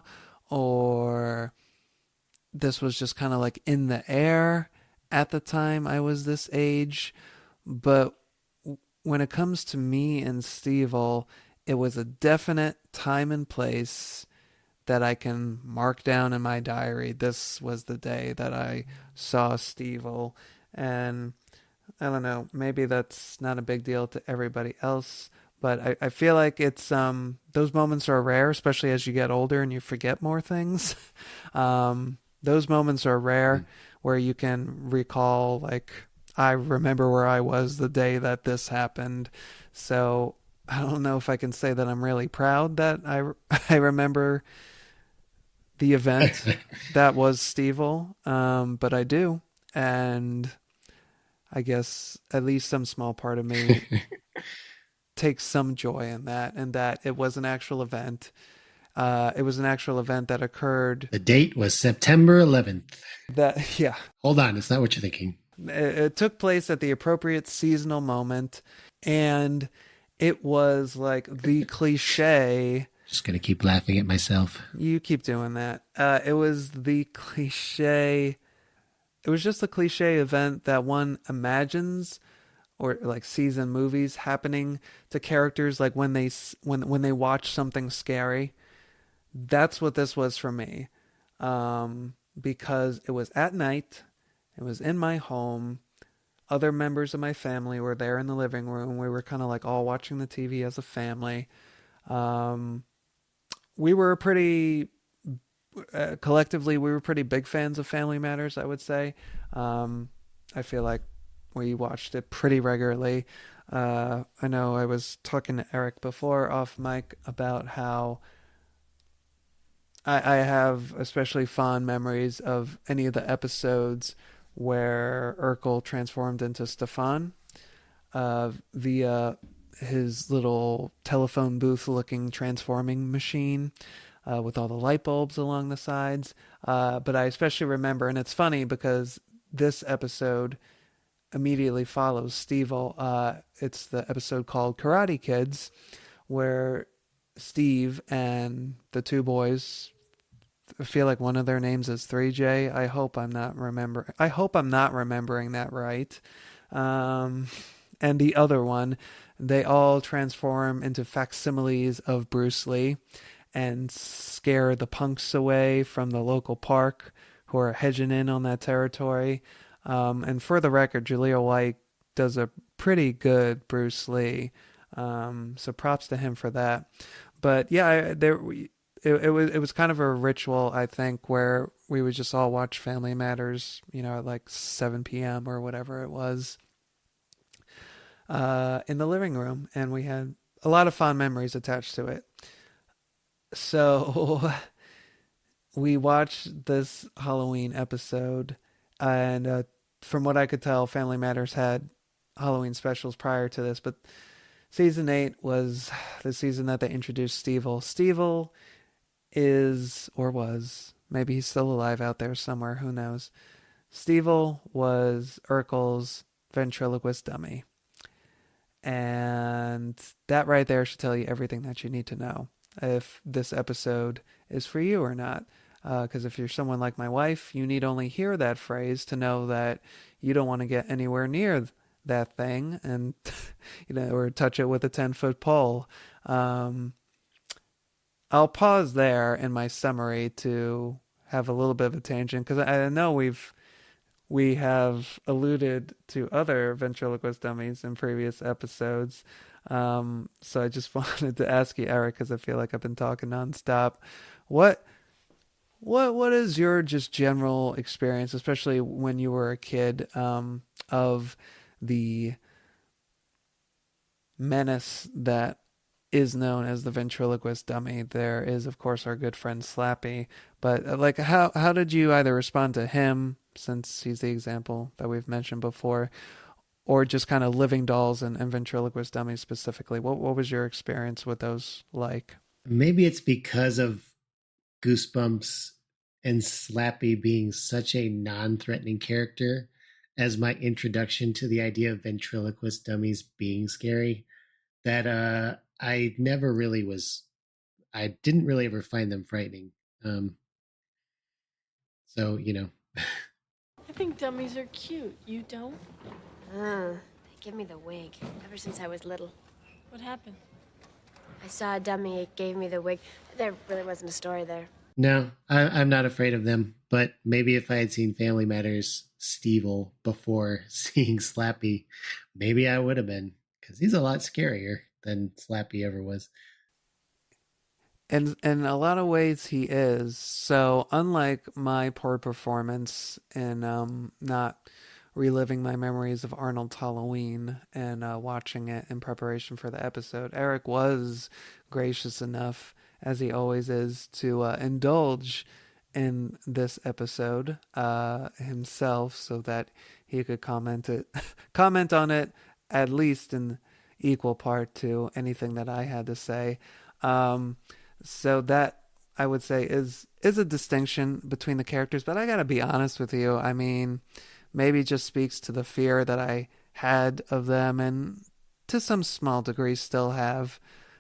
or this was just kind of like in the air at the time I was this age. But when it comes to me and Stevil, it was a definite time and place that I can mark down in my diary. This was the day that I saw Stevil. And I don't know, maybe that's not a big deal to everybody else, but I feel like it's those moments are rare, especially as you get older and you forget more things. Those moments are rare where you can recall, like, I remember where I was the day that this happened. So I don't know if I can say that I'm really proud that I remember the event that was Stevil, but I do. And I guess at least some small part of me takes some joy in that, and that it was an actual event. It was an actual event that occurred. The date was September 11th. Yeah. Hold on, it's not what you're thinking. It took place at the appropriate seasonal moment, and it was like the cliche. Just going to keep laughing at myself. You keep doing that. It was the cliche. It was just a cliche event that one imagines, or like sees in movies happening to characters, like when they watch something scary. That's what this was for me, because it was at night. It was in my home. Other members of my family were there in the living room. We were kind of like all watching the TV as a family. We were a pretty collectively we were pretty big fans of Family Matters, I would say. Um, I feel like we watched it pretty regularly. I know I was talking to Eric before off mic about how I have especially fond memories of any of the episodes where Urkel transformed into Stefan via his little telephone booth looking transforming machine with all the light bulbs along the sides. But I especially remember, and it's funny because this episode immediately follows Stevil. It's the episode called Karate Kids, where Steve and the two boys, I feel like one of their names is 3J. I hope I'm not remembering that right. Um, and the other one, they all transform into facsimiles of Bruce Lee and scare the punks away from the local park who are hedging in on that territory. And for the record, Jaleel White does a pretty good Bruce Lee. So props to him for that. But yeah, it was kind of a ritual, I think, where we would just all watch Family Matters, at like 7 p.m. or whatever it was, in the living room, and we had a lot of fond memories attached to it. So we watched this Halloween episode, and from what I could tell, Family Matters had Halloween specials prior to this, but season 8 was the season that they introduced Stevil. Stevil is, or was, maybe he's still alive out there somewhere, who knows. Stevil was Urkel's ventriloquist dummy. And that right there should tell you everything that you need to know if this episode is for you or not. Because if you're someone like my wife, you need only hear that phrase to know that you don't want to get anywhere near that thing and, or touch it with a 10-foot pole. I'll pause there in my summary to have a little bit of a tangent because I know we have alluded to other ventriloquist dummies in previous episodes. So I just wanted to ask you, Eric, because I feel like I've been talking nonstop. What is your just general experience, especially when you were a kid, of the menace that is known as the ventriloquist dummy? There is, of course, our good friend Slappy, but like, how did you either respond to him, since he's the example that we've mentioned before, or just kind of living dolls and ventriloquist dummies specifically? What was your experience with those like? Maybe it's because of Goosebumps and Slappy being such a non-threatening character as my introduction to the idea of ventriloquist dummies being scary that I didn't really ever find them frightening. So, I think dummies are cute. You don't? They give me the wig ever since I was little. What happened? I saw a dummy, it gave me the wig. There really wasn't a story there. No, I'm not afraid of them. But maybe if I had seen Family Matters Stevil before seeing Slappy, maybe I would have been, because he's a lot scarier than Slappy ever was. And in a lot of ways, he is. So, unlike my poor performance in not reliving my memories of Arnold's Halloween and watching it in preparation for the episode, Eric was gracious enough, as he always is, to indulge in this episode himself, so that he could comment on it at least in equal part to anything that I had to say. So that, I would say, is a distinction between the characters. But I gotta be honest with you. I mean, maybe it just speaks to the fear that I had of them, and to some small degree still have,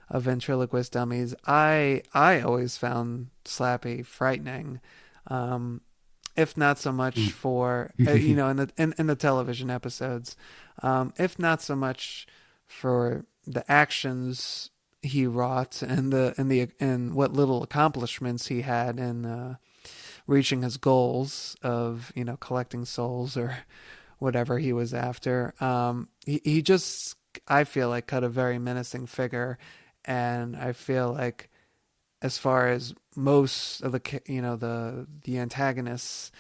of ventriloquist dummies. I always found Slappy frightening, if not so much for in the television episodes, if not so much for the actions he wrought and what little accomplishments he had in reaching his goals of collecting souls or whatever he was after. He just, I feel like, cut a very menacing figure, and I feel like, as far as most of the antagonists,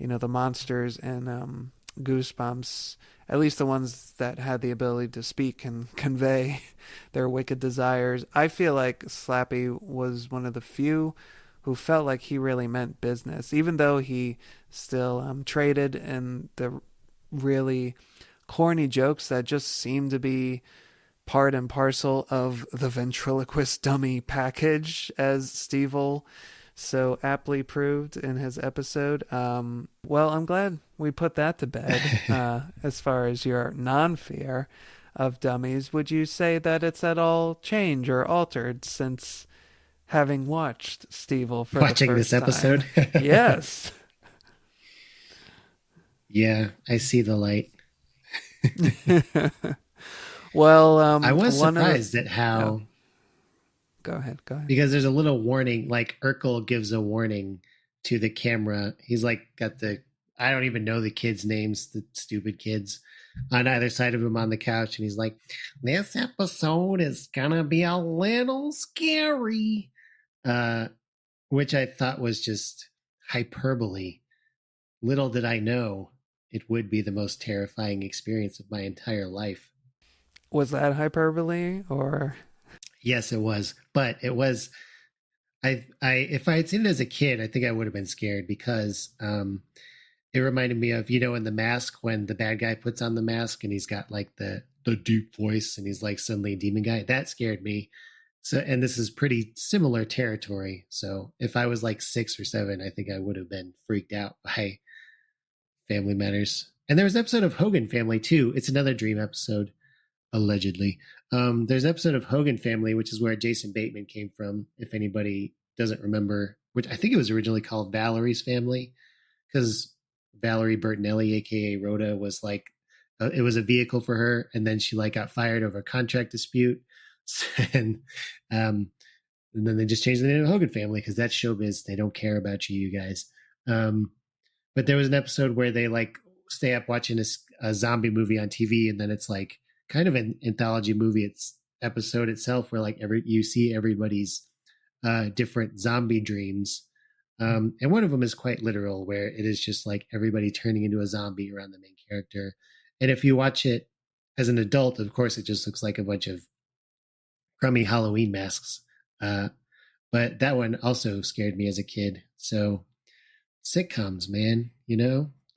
the monsters and Goosebumps, at least the ones that had the ability to speak and convey their wicked desires. I feel like Slappy was one of the few who felt like he really meant business, even though he still traded in the really corny jokes that just seemed to be part and parcel of the ventriloquist dummy package, as Stevil so aptly proved in his episode. Well, I'm glad we put that to bed. As far as your non-fear of dummies, would you say that it's at all changed or altered since having watched Stevil for Watching the first this episode? time? Yes. Yeah, I see the light. Well, I was surprised at how... Oh. Go ahead. Because there's a little warning, like Urkel gives a warning to the camera. He's like got I don't even know the kids' names, the stupid kids on either side of him on the couch. And he's like, this episode is gonna be a little scary. Which I thought was just hyperbole. Little did I know it would be the most terrifying experience of my entire life. Was that hyperbole or... Yes, it was. But it was, if I had seen it as a kid, I think I would have been scared because it reminded me of, in The Mask, when the bad guy puts on the mask and he's got like the deep voice and he's like suddenly a demon guy. That scared me. So, and this is pretty similar territory. So if I was like 6 or 7, I think I would have been freaked out by Family Matters. And there was an episode of Hogan Family too. It's another dream episode. Allegedly. There's an episode of Hogan Family, which is where Jason Bateman came from, if anybody doesn't remember, which I think it was originally called Valerie's Family, because Valerie Bertinelli, aka Rhoda, was like, it was a vehicle for her, and then she like got fired over a contract dispute. and then they just changed the name to Hogan Family, because that's showbiz. They don't care about you guys. But there was an episode where they like stay up watching a zombie movie on TV, and then it's like kind of an anthology movie. It's episode itself where like you see everybody's different zombie dreams. And one of them is quite literal, where it is just like everybody turning into a zombie around the main character. And if you watch it as an adult, of course, it just looks like a bunch of crummy Halloween masks. But that one also scared me as a kid. So sitcoms, man,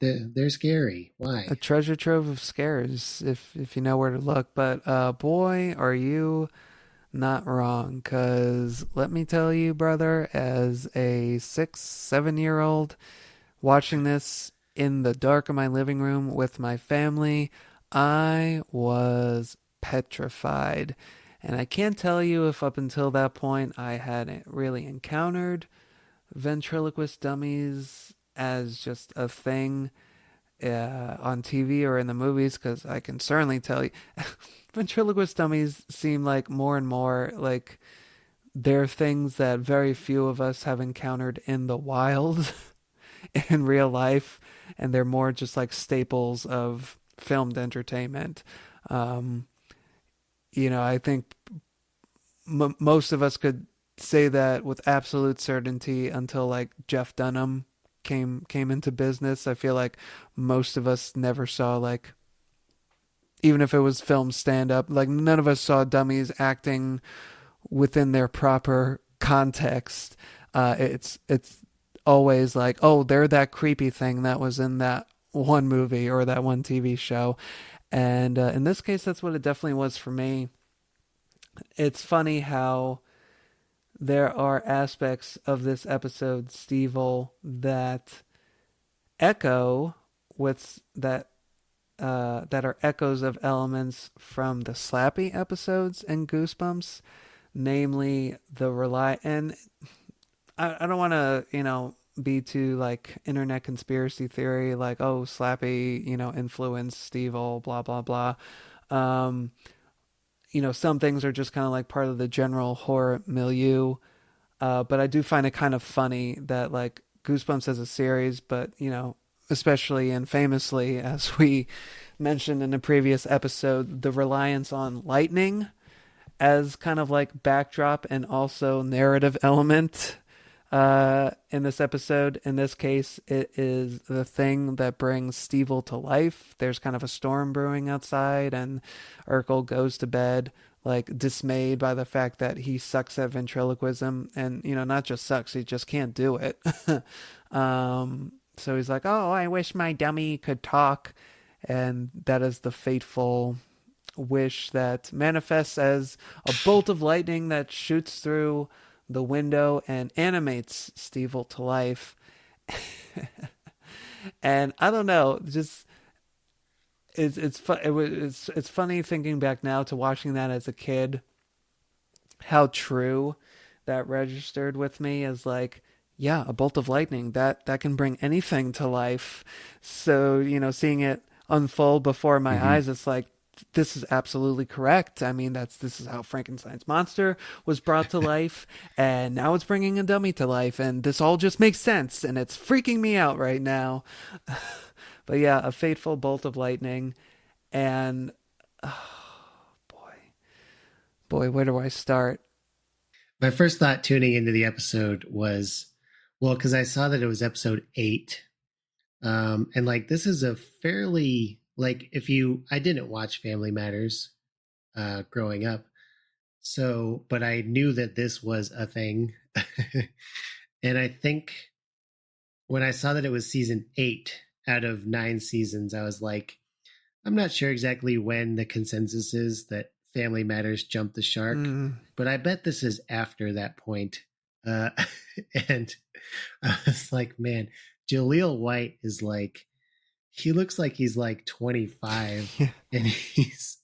they're scary. Why? A treasure trove of scares, if you know where to look. But boy, are you not wrong, because let me tell you, brother, as a 6-7-year-old watching this in the dark of my living room with my family, I was petrified. And I can't tell you if up until that point I hadn't really encountered ventriloquist dummies as just a thing on TV or in the movies, because I can certainly tell you ventriloquist dummies seem like more and more like they're things that very few of us have encountered in the wild in real life, and they're more just like staples of filmed entertainment. I think most of us could say that with absolute certainty until like Jeff Dunham came into business. I feel like most of us never saw, like, even if it was film stand-up, like none of us saw dummies acting within their proper context. It's always like, oh, they're that creepy thing that was in that one movie or that one TV show. And in this case, that's what it definitely was for me. It's funny how there are aspects of this episode, Stevil, that echo with that are echoes of elements from the Slappy episodes and Goosebumps, namely the and I don't want to be too like internet conspiracy theory, like, oh, Slappy influenced Stevil, blah blah blah. Some things are just kind of like part of the general horror milieu. But I do find it kind of funny that like Goosebumps as a series, but especially and famously, as we mentioned in a previous episode, the reliance on lightning as kind of like backdrop and also narrative element in this episode. In this case, it is the thing that brings Stevil to life. There's kind of a storm brewing outside, and Urkel goes to bed like dismayed by the fact that he sucks at ventriloquism, and not just sucks, he just can't do it. So he's like, "Oh, I wish my dummy could talk," and that is the fateful wish that manifests as a bolt of lightning that shoots through the window and animates Stevil to life. And I don't know, just it's funny thinking back now to watching that as a kid, how true that registered with me as like, yeah, a bolt of lightning that can bring anything to life. So seeing it unfold before my eyes, it's like, this is absolutely correct. I mean, this is how Frankenstein's monster was brought to life, and now it's bringing a dummy to life, and this all just makes sense, and it's freaking me out right now. But yeah, a fateful bolt of lightning, and boy, where do I start? My first thought tuning into the episode was, well, because I saw that it was episode 8, and like this is a fairly like I didn't watch Family Matters growing up, so but I knew that this was a thing, and I think when I saw that it was season 8 out of 9 seasons, I was like, I'm not sure exactly when the consensus is that Family Matters jumped the shark, but I bet this is after that point. And I was like, man, Jaleel White is like, he looks like he's like 25 and he's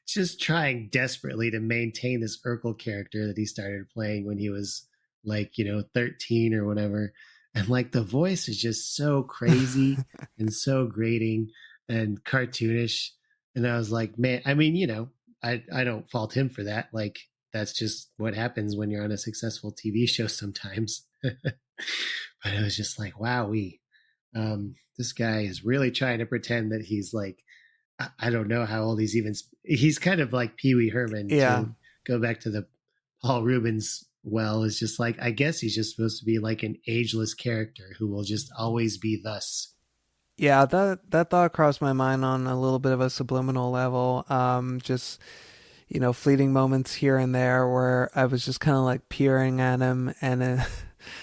just trying desperately to maintain this Urkel character that he started playing when he was like, 13 or whatever. And like the voice is just so crazy and so grating and cartoonish. And I was like, man, I mean, I don't fault him for that. Like, that's just what happens when you're on a successful TV show sometimes. But I was just like, wow, this guy is really trying to pretend that he's like, I don't know how old he's kind of like Pee Wee Herman. Yeah. To go back to the Paul Rubens well, is just like, I guess he's just supposed to be like an ageless character who will just always be thus. Yeah, that thought crossed my mind on a little bit of a subliminal level. Just, fleeting moments here and there where I was just kind of like peering at him and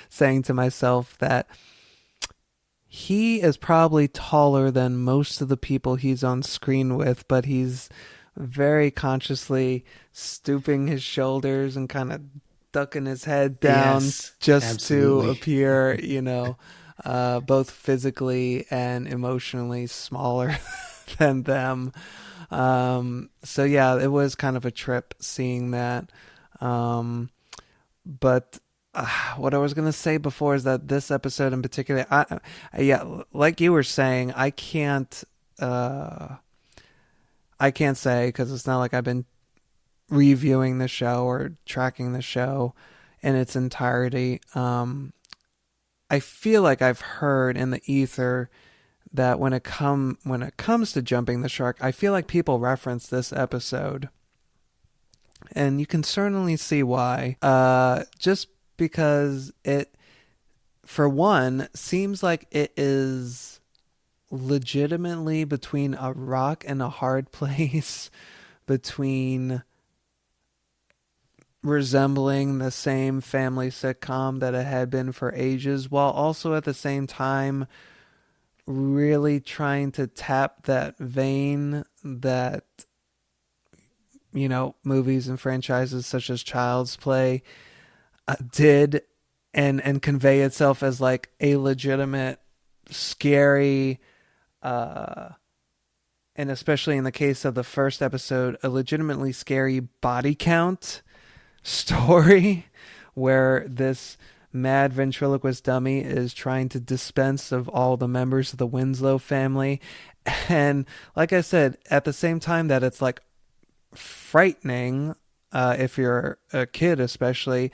saying to myself that he is probably taller than most of the people he's on screen with, but he's very consciously stooping his shoulders and kind of ducking his head down, yes, just absolutely. to appear, both physically and emotionally smaller than them. So yeah, it was kind of a trip seeing that. But what I was going to say before is that this episode in particular, like you were saying, I can't say, because it's not like I've been reviewing the show or tracking the show in its entirety. I feel like I've heard in the ether that when it comes to jumping the shark, I feel like people reference this episode, and you can certainly see why. Just because it, for one, seems like it is legitimately between a rock and a hard place, between resembling the same family sitcom that it had been for ages, while also at the same time really trying to tap that vein that movies and franchises such as Child's Play did, and convey itself as like a legitimate scary and especially in the case of the first episode, a legitimately scary body count story where this mad ventriloquist dummy is trying to dispense of all the members of the Winslow family. And like I said, at the same time that it's like frightening, if you're a kid especially,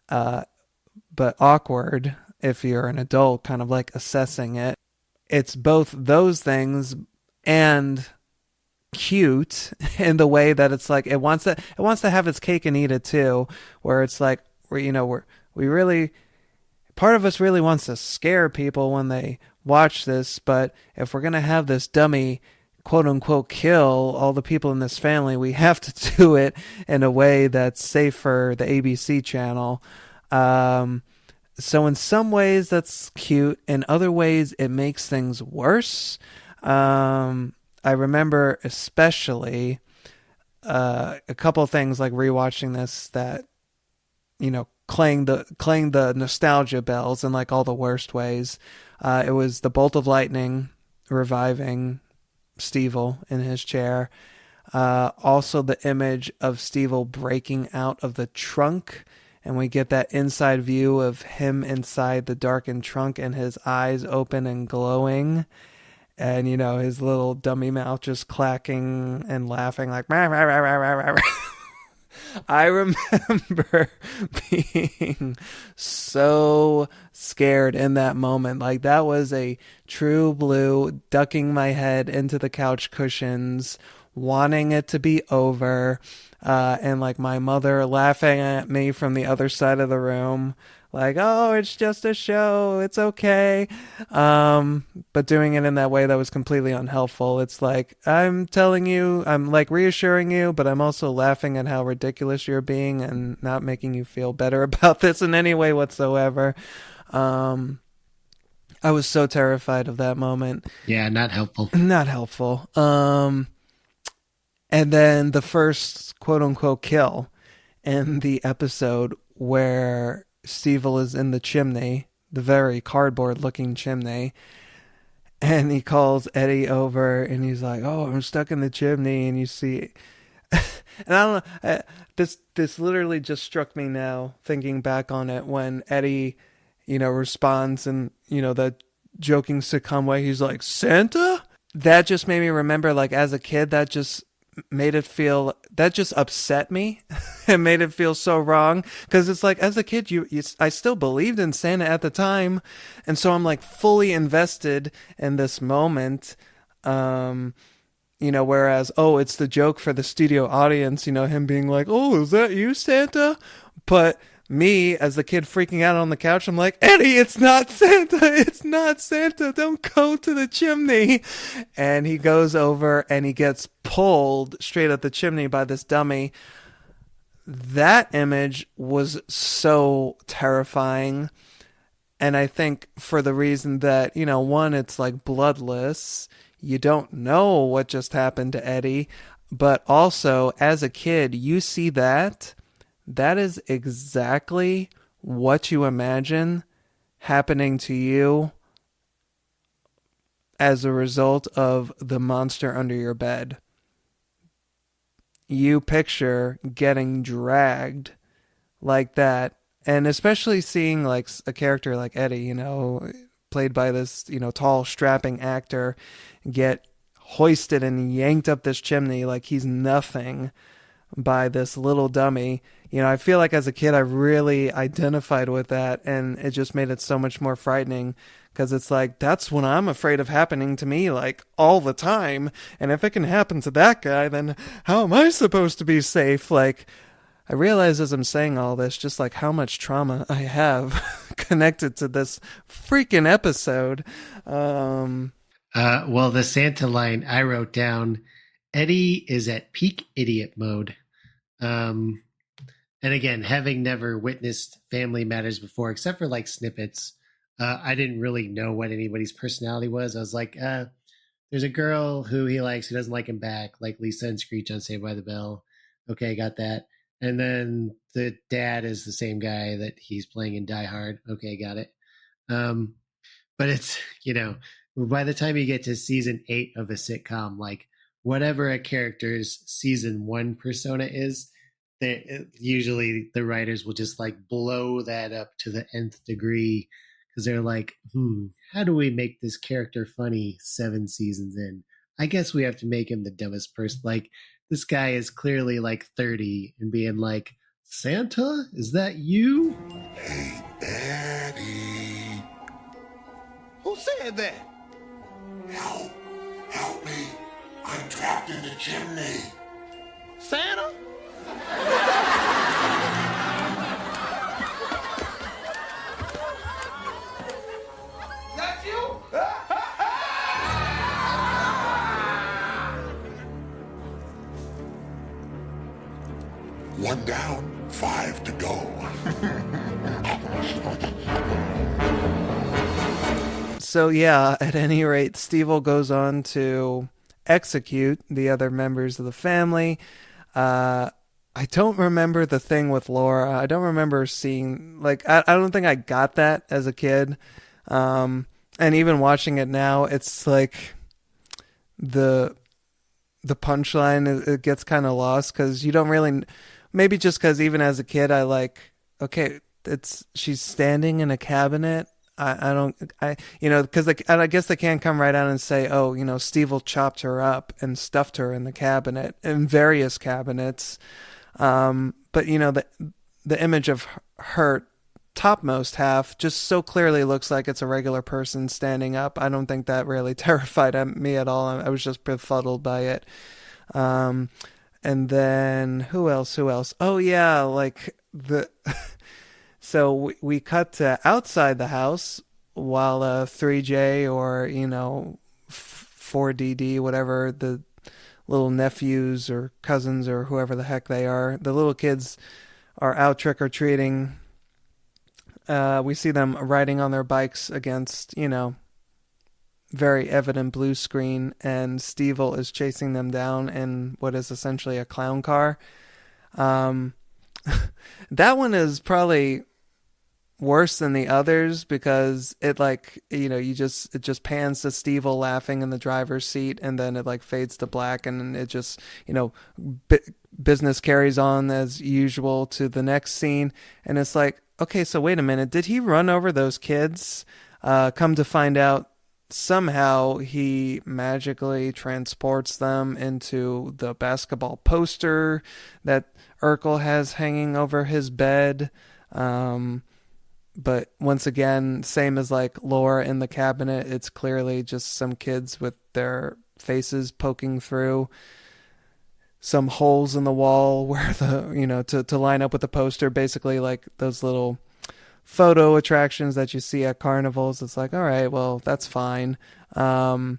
but awkward if you're an adult kind of like assessing it. It's both those things and cute in the way that it's like it wants to have its cake and eat it too, where it's like we really part of us really wants to scare people when they watch this, but if we're going to have this dummy quote unquote kill all the people in this family, we have to do it in a way that's safe for the ABC channel. So in some ways that's cute. In other ways it makes things worse. I remember especially a couple of things like rewatching this that, you know, clang the nostalgia bells in like all the worst ways. It was the bolt of lightning reviving Stevil in his chair. Also the image of Stevil breaking out of the trunk, and we get that inside view of him inside the darkened trunk and his eyes open and glowing. And, you know, his little dummy mouth just clacking and laughing like, rah, rah, rah, rah, rah, rah. I remember being so scared in that moment. Like, that was a true blue, ducking my head into the couch cushions, wanting it to be over, and like my mother laughing at me from the other side of the room. Like, oh, it's just a show. It's okay. But doing it in that way that was completely unhelpful. It's like, I'm telling you, I'm like reassuring you, but I'm also laughing at how ridiculous you're being and not making you feel better about this in any way whatsoever. I was so terrified of that moment. Yeah, not helpful. Not helpful. And then the first quote unquote kill in the episode where Stevil is in the chimney, the very cardboard looking chimney, and he calls Eddie over and he's like, oh, I'm stuck in the chimney. And you see, and I don't know, this literally just struck me now thinking back on it when Eddie, you know, responds in, you know, that joking sitcom way. He's like, Santa? That just made me remember, like, as a kid, that just upset me and made it feel so wrong, because it's like, as a kid, I still believed in Santa at the time, and so I'm like fully invested in this moment, you know, whereas, oh, it's the joke for the studio audience, you know, him being like, oh, is that you, Santa? But me, as the kid freaking out on the couch, I'm like, Eddie, it's not Santa. It's not Santa. Don't go to the chimney. And he goes over and he gets pulled straight up the chimney by this dummy. That image was so terrifying. And I think for the reason that, you know, one, it's like bloodless. You don't know what just happened to Eddie. But also, as a kid, you see that. That is exactly what you imagine happening to you as a result of the monster under your bed. You picture getting dragged like that, and especially seeing like a character like Eddie, you know, played by this, you know, tall, strapping actor, get hoisted and yanked up this chimney like he's nothing by this little dummy. You know, I feel like as a kid I really identified with that, and it just made it so much more frightening, because it's like, that's what I'm afraid of happening to me, like, all the time. And if it can happen to that guy, then how am I supposed to be safe? Like, I realize as I'm saying all this, just like how much trauma I have connected to this freaking episode. Well, the Santa line I wrote down, Eddie is at peak idiot mode. And again, having never witnessed Family Matters before, except for like snippets, I didn't really know what anybody's personality was. I was like, there's a girl who he likes who doesn't like him back, like Lisa and Screech on Saved by the Bell. Okay, got that. And then the dad is the same guy that he's playing in Die Hard. Okay, got it. But it's, you know, by the time you get to season 8 of a sitcom, like whatever a character's season 1 persona is, usually the writers will just like blow that up to the nth degree, because they're like, how do we make this character funny 7 seasons in? I guess we have to make him the dumbest person. Like, this guy is clearly like 30 and being like, Santa, is that you? Hey, Eddie. Who said that? Help me. I'm trapped in the chimney. Santa? 1 down, 5 to go. So yeah, at any rate, Stevil goes on to execute the other members of the family. Uh, I don't remember the thing with Laura. I don't remember seeing I don't think I got that as a kid. And even watching it now, it's like the the punchline it gets kind of lost because you don't really maybe just because even as a kid I okay it's she's standing in a cabinet. I don't because I guess they can't come right out and say, oh, Steve chopped her up and stuffed her in the cabinet in various cabinets. But the image of her topmost half just so clearly looks like it's a regular person standing up. I don't think that really terrified me at all. I was just befuddled by it. Um, and then who else? Oh yeah, the so we cut to outside the house while 3J or 4DD, whatever the little nephews or cousins or whoever the heck they are, the little kids are out trick or treating. We see them riding on their bikes against, very evident blue screen, and Stevil is chasing them down in what is essentially a clown car. That one is probably worse than the others because it it just pans to Stevil laughing in the driver's seat, and then it fades to black, and it just business carries on as usual to the next scene, and it's like, okay, so wait a minute, did he run over those kids? Come to find out, somehow he magically transports them into the basketball poster that Urkel has hanging over his bed. But once again, same as Laura in the cabinet, it's clearly just some kids with their faces poking through some holes in the wall where to line up with the poster, basically like those little photo attractions that you see at carnivals. It's like, all right, well, that's fine. The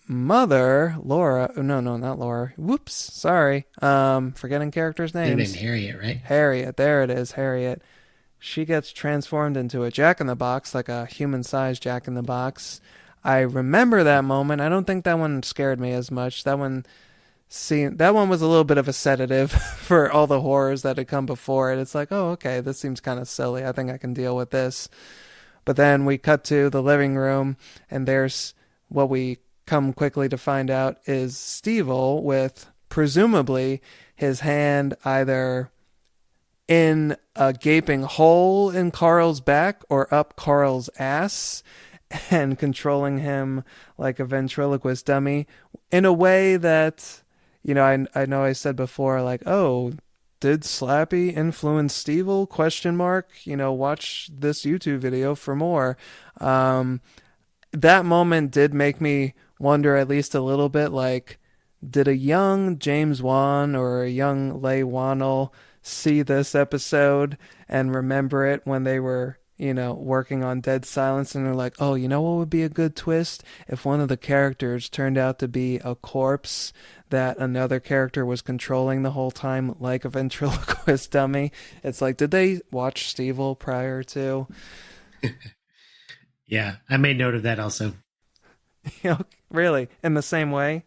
mother, Laura, no, not Laura. Whoops, sorry. Forgetting characters' names. Her name Harriet, right? Harriet, there it is, Harriet. She gets transformed into a jack-in-the-box, like a human-sized jack-in-the-box. I remember that moment. I don't think that one scared me as much. That one was a little bit of a sedative for all the horrors that had come before it. It's like, oh, okay, this seems kind of silly. I think I can deal with this. But then we cut to the living room, and there's what we come quickly to find out is Stevil with presumably his hand either in a gaping hole in Carl's back or up Carl's ass and controlling him like a ventriloquist dummy in a way that, I know I said before, like, oh, did Slappy influence Stevil? ? Watch this YouTube video for more. That moment did make me wonder at least a little bit, like, did a young James Wan or a young Leigh Whannell see this episode and remember it when they were, working on Dead Silence, and they're like, oh, what would be a good twist? If one of the characters turned out to be a corpse that another character was controlling the whole time like a ventriloquist dummy. It's like, did they watch Stevil prior to? Yeah, I made note of that also. Really? In the same way?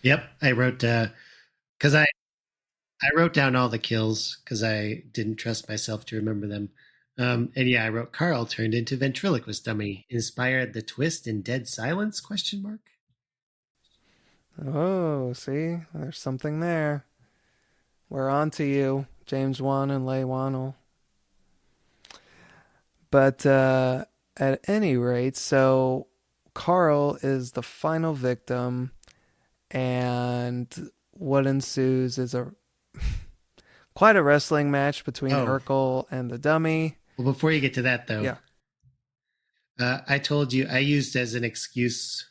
Yep, I wrote, because I wrote down all the kills because I didn't trust myself to remember them. And yeah, I wrote Carl turned into ventriloquist dummy, inspired the twist in Dead Silence? ? Oh, see, there's something there. We're on to you, James Wan and Leigh Whannell. But at any rate, so Carl is the final victim, and what ensues is quite a wrestling match between Urkel and the dummy. Well, before you get to that, though, yeah, I told you I used as an excuse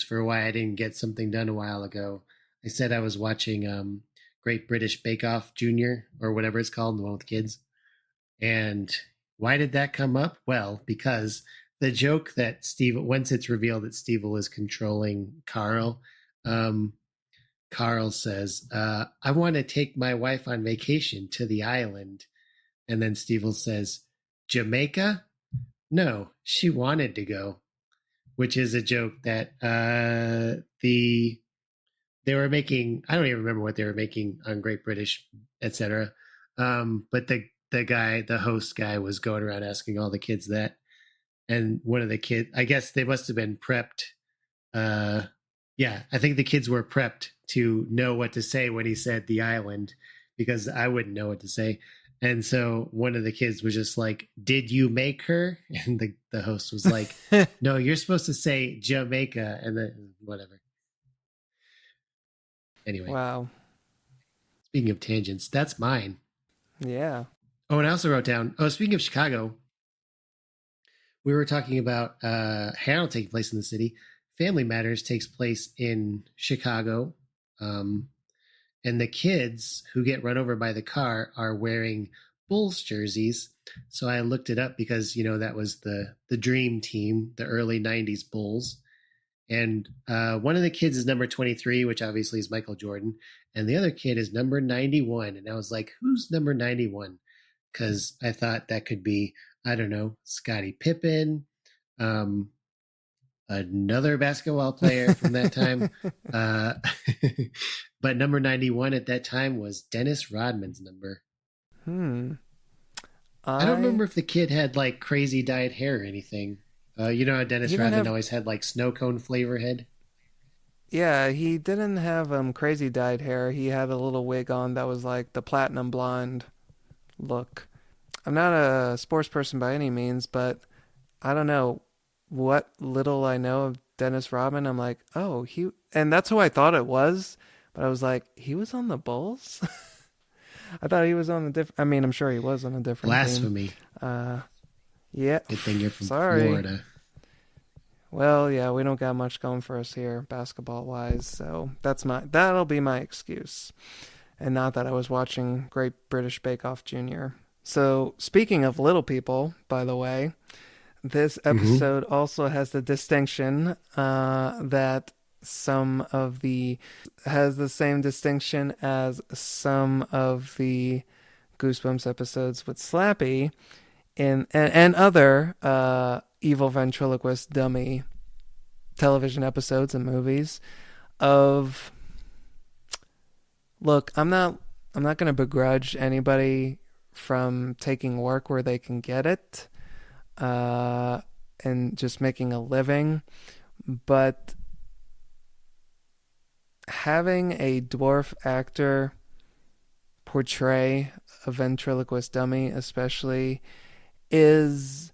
for why I didn't get something done a while ago. I said I was watching Great British Bake Off Junior or whatever it's called, the one with kids. And why did that come up? Well, because the joke that once it's revealed that Stevil is controlling Carl, Carl says, I want to take my wife on vacation to the island. And then Stevil says, Jamaica? No, she wanted to go, which is a joke that they were making. I don't even remember what they were making on Great British, etc. But the host guy, was going around asking all the kids that, and one of the kids, I guess they must have been prepped. Yeah, I think the kids were prepped to know what to say when he said the island, because I wouldn't know what to say. And so one of the kids was just like, "Did you make her?" And the host was like, "No, you're supposed to say Jamaica," and then whatever. Anyway. Wow. Speaking of tangents, that's mine. Yeah. Oh, and I also wrote down, speaking of Chicago, we were talking about Hey Arnold taking place in the city. Family Matters takes place in Chicago. And the kids who get run over by the car are wearing Bulls jerseys. So I looked it up because, that was the dream team, the early 90s Bulls. And one of the kids is number 23, which obviously is Michael Jordan. And the other kid is number 91. And I was like, who's number 91? Because I thought that could be, I don't know, Scottie Pippen, another basketball player from that time. But number 91 at that time was Dennis Rodman's number. I don't remember if the kid had like crazy dyed hair or anything. You know how Dennis Rodman always had like snow cone flavor head? Yeah, he didn't have crazy dyed hair. He had a little wig on that was like the platinum blonde look. I'm not a sports person by any means, but I don't know what little I know of Dennis Rodman. I'm like, oh, and that's who I thought it was, but I was like, he was on the Bulls? I thought he was on a different. I mean, I'm sure he was on a different Blasphemy. team. Yeah. Good thing you're from Sorry. Florida. Well, yeah, we don't got much going for us here, basketball-wise, so that'll be my excuse. And not that I was watching Great British Bake Off Jr. So, speaking of little people, by the way, this episode also has the distinction that has the same distinction as some of the Goosebumps episodes with Slappy and other evil ventriloquist dummy television episodes and movies of, look, I'm not going to begrudge anybody from taking work where they can get it and just making a living, but having a dwarf actor portray a ventriloquist dummy especially is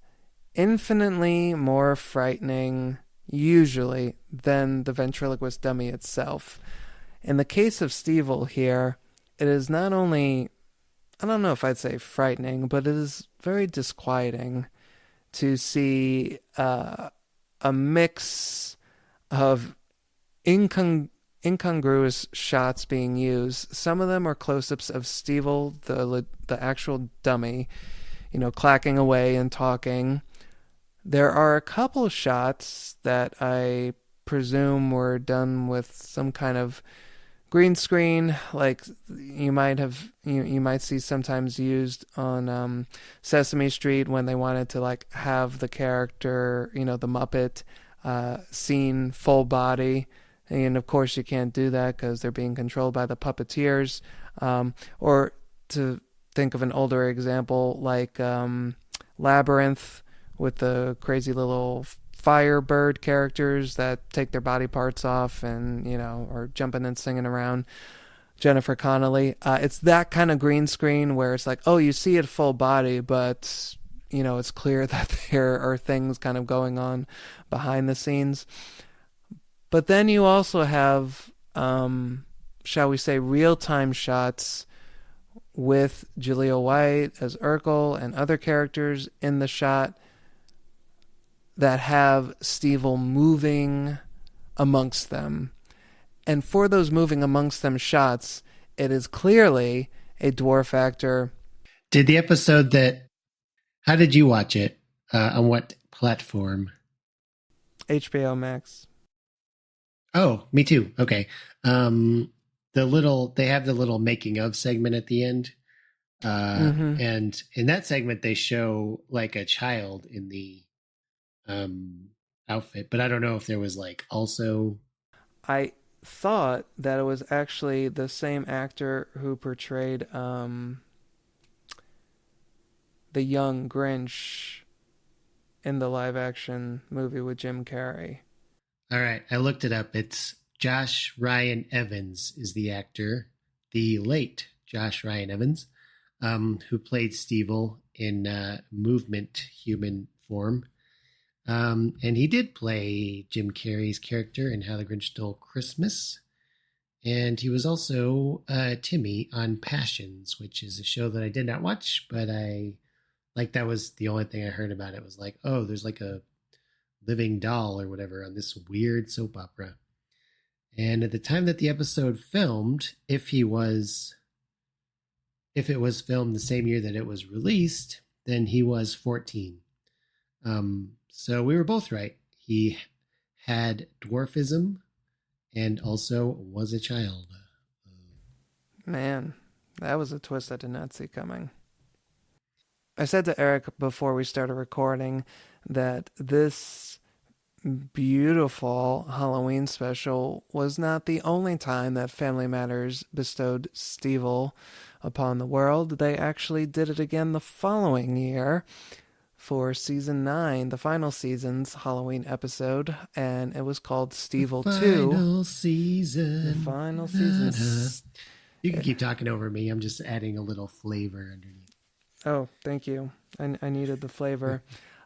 infinitely more frightening usually than the ventriloquist dummy itself. In the case of Stevil here, it is not only, I don't know if I'd say frightening, but it is very disquieting to see a mix of incongruous shots being used. Some of them are close-ups of Stevil, the actual dummy, clacking away and talking. There are a couple shots that I presume were done with some kind of green screen, like you might see sometimes used on Sesame Street when they wanted to like have the character, the Muppet, seen full body. And of course you can't do that because they're being controlled by the puppeteers. Or to think of an older example like Labyrinth, with the crazy little Firebird characters that take their body parts off and, are jumping and singing around. Jennifer Connelly. It's that kind of green screen where it's like, oh, you see it full body, but, it's clear that there are things kind of going on behind the scenes. But then you also have, shall we say, real-time shots with Jaleel White as Urkel and other characters in the shot that have Stevil moving amongst them. And for those moving amongst them shots, it is clearly a dwarf actor. Did the episode how did you watch it? On what platform? HBO Max. Oh, me too. Okay. they have the little making of segment at the end. And in that segment, they show like a child in the outfit, but I don't know if there was like also. I thought that it was actually the same actor who portrayed the young Grinch in the live action movie with Jim Carrey. All right, I looked it up. It's Josh Ryan Evans is the actor, the late Josh Ryan Evans, who played Stevil in Movement Human Form. And he did play Jim Carrey's character in How the Grinch Stole Christmas. And he was also Timmy on Passions, which is a show that I did not watch, but that was the only thing I heard about it was like, oh, there's like a living doll or whatever on this weird soap opera. And at the time that the episode filmed, if it was filmed the same year that it was released, then he was 14. So we were both right. He had dwarfism and also was a child. Man, that was a twist I did not see coming. I said to Eric before we started recording that this beautiful Halloween special was not the only time that Family Matters bestowed Stevil upon the world. They actually did it again the following year for season 9, the final season's Halloween episode, and it was called Stevil 2. Final season. The final season. You can keep talking over me. I'm just adding a little flavor underneath. Oh, thank you. I needed the flavor.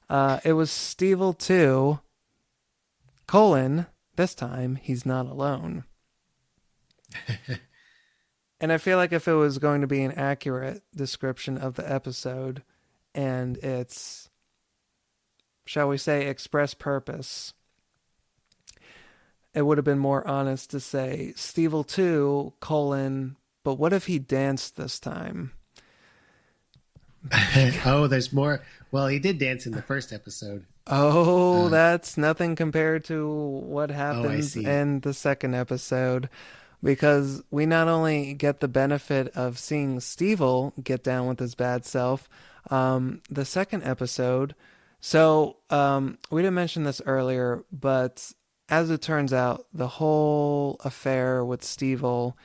It was Stevil 2, this time, he's not alone. And I feel like if it was going to be an accurate description of the episode and its, shall we say, express purpose, it would have been more honest to say Stevil 2, but what if he danced this time? Oh, there's more. Well, he did dance in the first episode. Oh, that's nothing compared to what happens in the second episode, because we not only get the benefit of seeing Stevil get down with his bad self, the second episode. So we didn't mention this earlier, but as it turns out, the whole affair with Stevil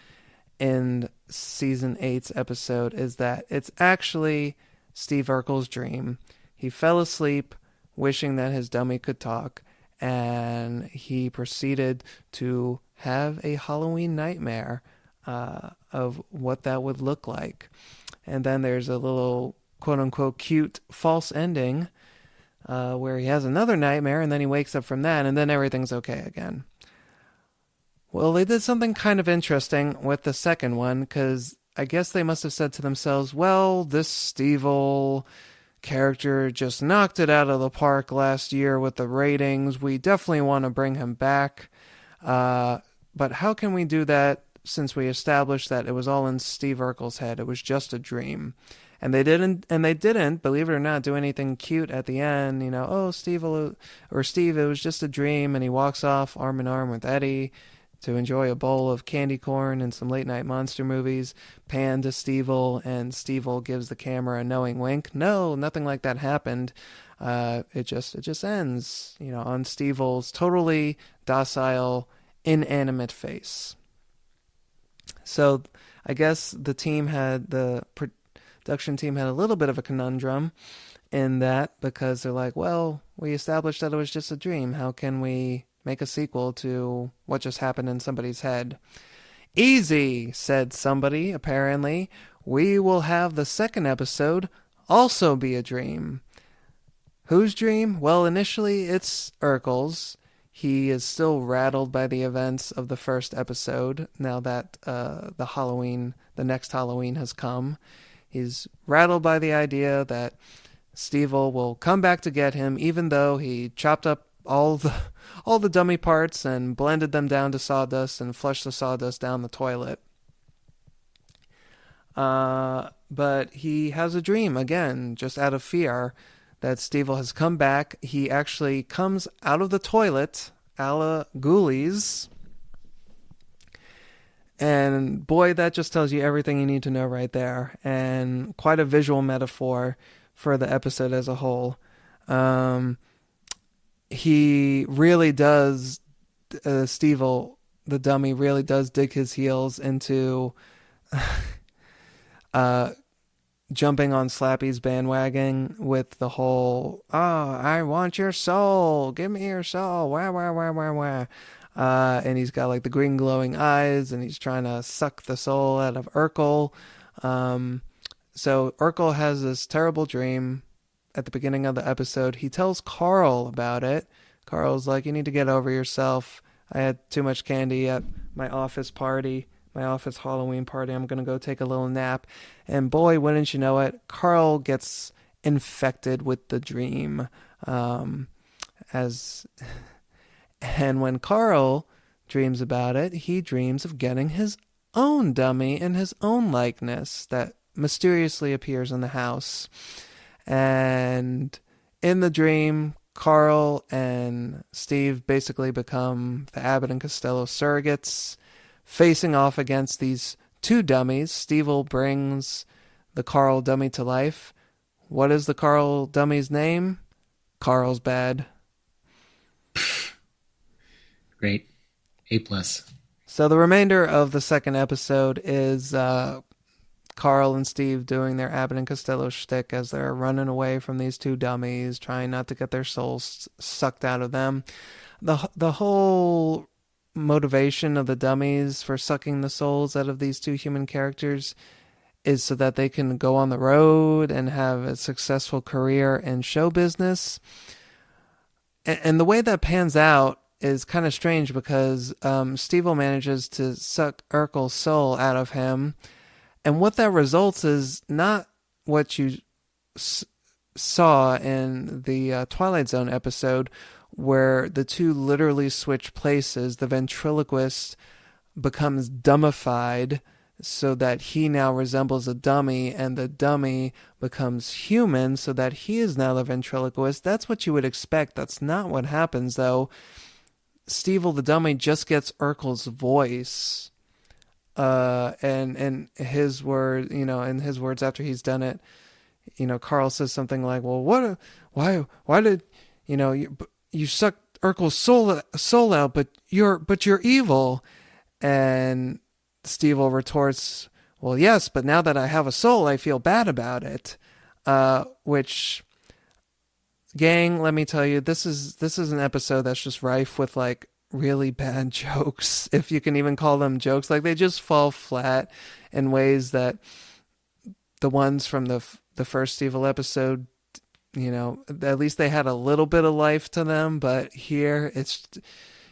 in season 8's episode is that it's actually Steve Urkel's dream. He fell asleep wishing that his dummy could talk, and he proceeded to have a Halloween nightmare of what that would look like. And then there's a little quote-unquote cute false ending where he has another nightmare, and then he wakes up from that, and then everything's okay again. Well, they did something kind of interesting with the second one, because I guess they must have said to themselves, well, this Stevil character just knocked it out of the park last year with the ratings. We definitely want to bring him back. But how can we do that since we established that it was all in Steve Urkel's head? It was just a dream. And they didn't, believe it or not, do anything cute at the end. You know, oh, Steve, it was just a dream. And he walks off arm in arm with Eddie to enjoy a bowl of candy corn and some late night monster movies, pan to Stevil, and Stevil gives the camera a knowing wink. No, nothing like that happened. It just ends, on Stevil's totally docile, inanimate face. So I guess the production team had a little bit of a conundrum in that, because they're like, well, we established that it was just a dream. How can we make a sequel to what just happened in somebody's head? Easy, said somebody, apparently. We will have the second episode also be a dream. Whose dream? Well, initially it's Urkel's. He is still rattled by the events of the first episode now that the next Halloween has come. He's rattled by the idea that Stevil will come back to get him, even though he chopped up all the dummy parts and blended them down to sawdust and flushed the sawdust down the toilet. But he has a dream, again, just out of fear, that Stevil has come back. He actually comes out of the toilet, a la Ghoulies, And boy, that just tells you everything you need to know right there. And quite a visual metaphor for the episode as a whole. Um, he really does, Stevil, the dummy, really does dig his heels into uh, jumping on Slappy's bandwagon with the whole, oh, I want your soul. Give me your soul. Wah, wah, wah, wah, wah. And he's got like the green glowing eyes and he's trying to suck the soul out of Urkel. Um, so Urkel has this terrible dream at the beginning of the episode. He tells Carl about it. Carl's like, you need to get over yourself. I had too much candy at my office party, my office Halloween party. I'm going to go take a little nap. And boy, wouldn't you know it, Carl gets infected with the dream. As And when Carl dreams about it, he dreams of getting his own dummy in his own likeness that mysteriously appears in the house. And in the dream, Carl and Steve basically become the Abbott and Costello surrogates, facing off against these two dummies. Stevil brings the Carl dummy to life. What is the Carl dummy's name? Carlsbad. Great. A+. So the remainder of the second episode is Carl and Steve doing their Abbott and Costello shtick as they're running away from these two dummies, trying not to get their souls sucked out of them. The whole motivation of the dummies for sucking the souls out of these two human characters is so that they can go on the road and have a successful career in show business. And the way that pans out is kind of strange because Stevil manages to suck Urkel's soul out of him. And what that results is not what you saw in the Twilight Zone episode where the two literally switch places. The ventriloquist becomes dummified so that he now resembles a dummy, and the dummy becomes human so that he is now the ventriloquist. That's what you would expect. That's not what happens, though. Stevil the dummy just gets Urkel's voice, and his word, in his words after he's done it, Carl says something like, "Well, why did, you sucked Urkel's soul out, but you're evil," and Stevil retorts, "Well, yes, but now that I have a soul, I feel bad about it," which. Gang, let me tell you, this is an episode that's just rife with like really bad jokes, if you can even call them jokes. Like they just fall flat in ways that the ones from the first Stevil episode, at least they had a little bit of life to them. But here, it's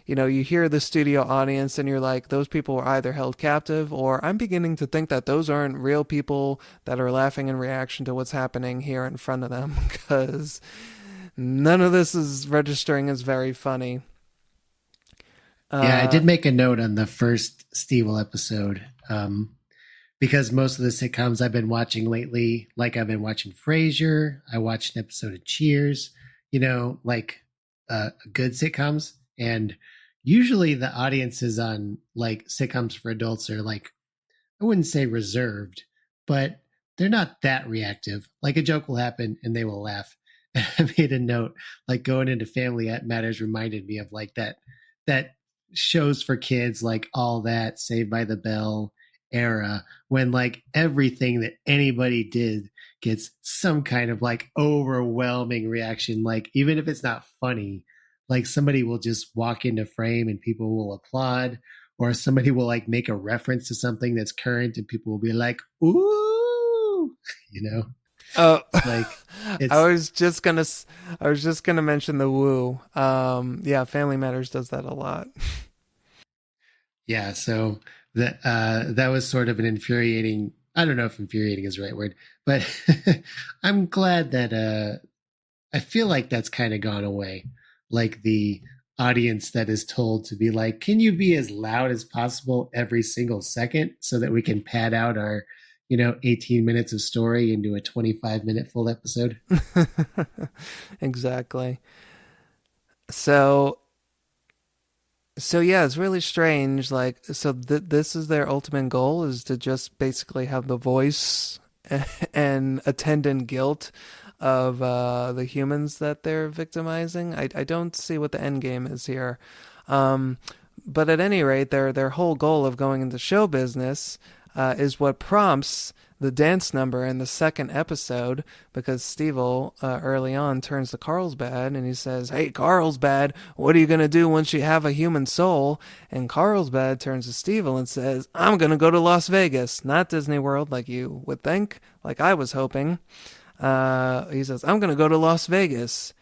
you hear the studio audience and you're like, those people were either held captive, or I'm beginning to think that those aren't real people that are laughing in reaction to what's happening here in front of them, because none of this is registering as very funny. Yeah, I did make a note on the first Stevil episode, because most of the sitcoms I've been watching lately, like I've been watching Frasier, I watched an episode of Cheers, like good sitcoms, and usually the audiences on like sitcoms for adults are like, I wouldn't say reserved, but they're not that reactive. Like a joke will happen and they will laugh. I made a note, like going into Family Matters reminded me of like that shows for kids, like All That, Saved by the Bell era, when like everything that anybody did gets some kind of like overwhelming reaction. Like even if it's not funny, like somebody will just walk into frame and people will applaud, or somebody will like make a reference to something that's current and people will be like, ooh, Oh, like I was just gonna mention the woo. Yeah, Family Matters does that a lot. Yeah, so that was sort of an infuriating. I don't know if infuriating is the right word, but I'm glad that I feel like that's kind of gone away. Like the audience that is told to be like, can you be as loud as possible every single second so that we can pad out our 18 minutes of story into a 25-minute full episode. Exactly. So So yeah, it's really strange. Like, so this is their ultimate goal is to just basically have the voice and attendant guilt of the humans that they're victimizing. I don't see what the end game is here. Um, but at any rate, their whole goal of going into show business is what prompts the dance number in the second episode because Stevil early on turns to Carlsbad and he says, "Hey, Carlsbad, what are you going to do once you have a human soul?" And Carlsbad turns to Stevil and says, "I'm going to go to Las Vegas, not Disney World like you would think, like I was hoping." He says, "I'm going to go to Las Vegas,"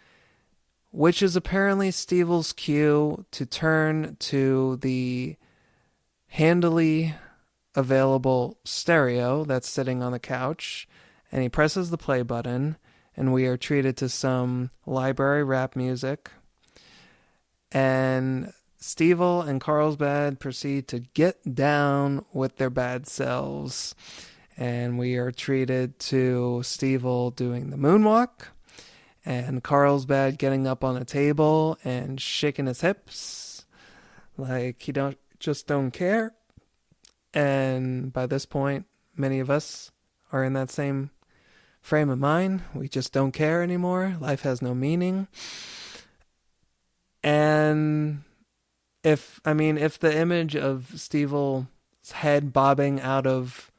which is apparently Stevil's cue to turn to the handily available stereo that's sitting on the couch, and he presses the play button, and we are treated to some library rap music. And Stevil and Carlsbad proceed to get down with their bad selves. And we are treated to Stevil doing the moonwalk, and Carlsbad getting up on a table and shaking his hips like he don't care. And by this point, many of us are in that same frame of mind. We just don't care anymore. Life has no meaning. And if the image of Stevel's head bobbing out of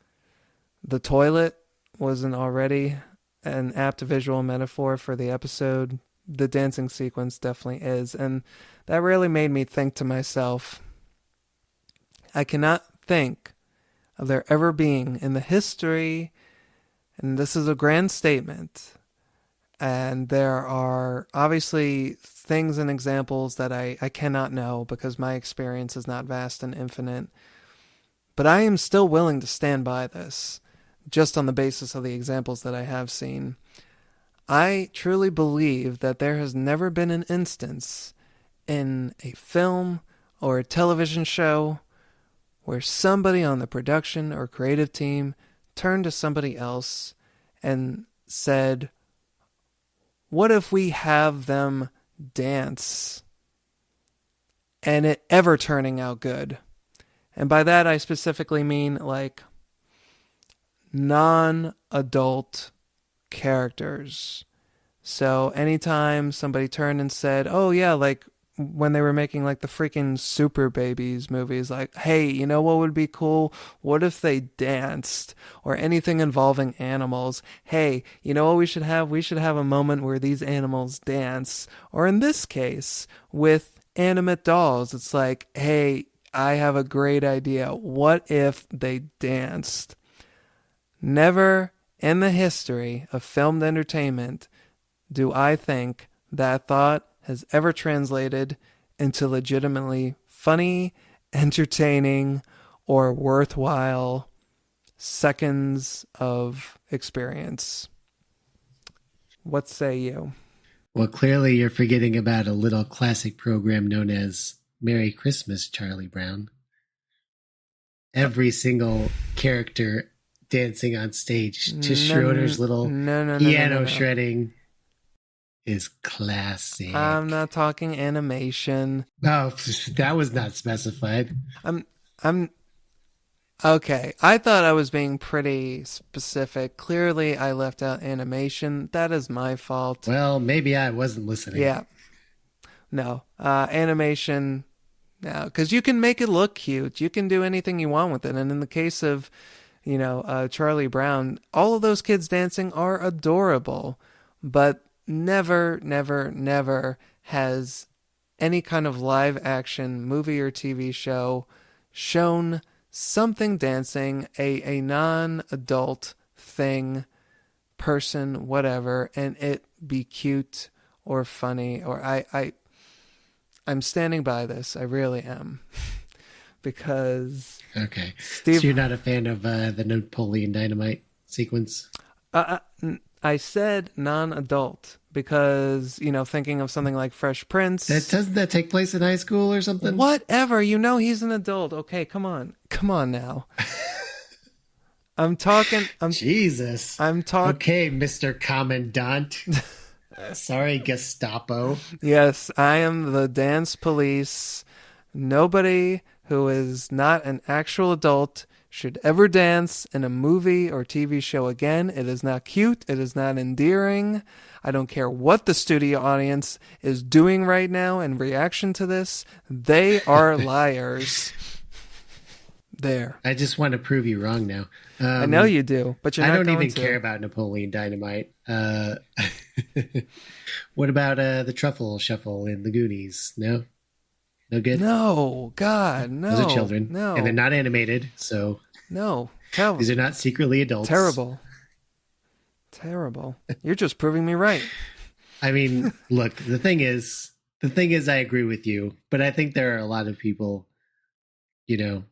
the toilet wasn't already an apt visual metaphor for the episode, the dancing sequence definitely is. And that really made me think to myself, I cannot think of there ever being in the history, and this is a grand statement, and there are obviously things and examples that I cannot know because my experience is not vast and infinite, but I am still willing to stand by this just on the basis of the examples that I have seen. I truly believe that there has never been an instance in a film or a television show where somebody on the production or creative team turned to somebody else and said, "What if we have them dance?" and it ever turning out good. And by that I specifically mean like non-adult characters. So anytime somebody turned and said, "Oh yeah, like when they were making like the freaking Super Babies movies, like, hey, you know what would be cool? What if they danced?" Or anything involving animals. Hey, you know what we should have? We should have a moment where these animals dance. Or in this case, with animate dolls, it's like, hey, I have a great idea. What if they danced? Never in the history of filmed entertainment do I think that thought has ever translated into legitimately funny, entertaining, or worthwhile seconds of experience. What say you? Well, clearly you're forgetting about a little classic program known as Merry Christmas, Charlie Brown. Every single character dancing on stage to Schroeder's little piano shredding is classic. I'm not talking animation. Oh, that was not specified. I'm okay. I thought I was being pretty specific. Clearly, I left out animation. That is my fault. Well, maybe I wasn't listening. Yeah. No. Animation. No, because you can make it look cute. You can do anything you want with it. And in the case of, Charlie Brown, all of those kids dancing are adorable. But never, never, never has any kind of live action movie or TV show shown something dancing, a non-adult thing, person, whatever, and it be cute or funny. Or I'm standing by this. I really am. Because okay, so you're not a fan of the Napoleon Dynamite sequence? I said non-adult because, thinking of something like Fresh Prince. Doesn't that take place in high school or something? Whatever, he's an adult. Okay, come on now. I'm talking. Jesus. I'm talking. Okay, Mr. Commandant. Sorry, Gestapo. Yes, I am the dance police Nobody who is not an actual adult should ever dance in a movie or TV show again. It is not cute. It is not endearing. I don't care what the studio audience is doing right now in reaction to this. They are liars. There. I just want to prove you wrong now. I know you do, but you're not I don't even to. care about Napoleon Dynamite. What about the Truffle Shuffle in the Goonies? No? No good? No, God, no. Those are children. No. And they're not animated, so... No. These are not secretly adults. Terrible. You're just proving me right. I mean, look, the thing is I agree with you, but I think there are a lot of people, and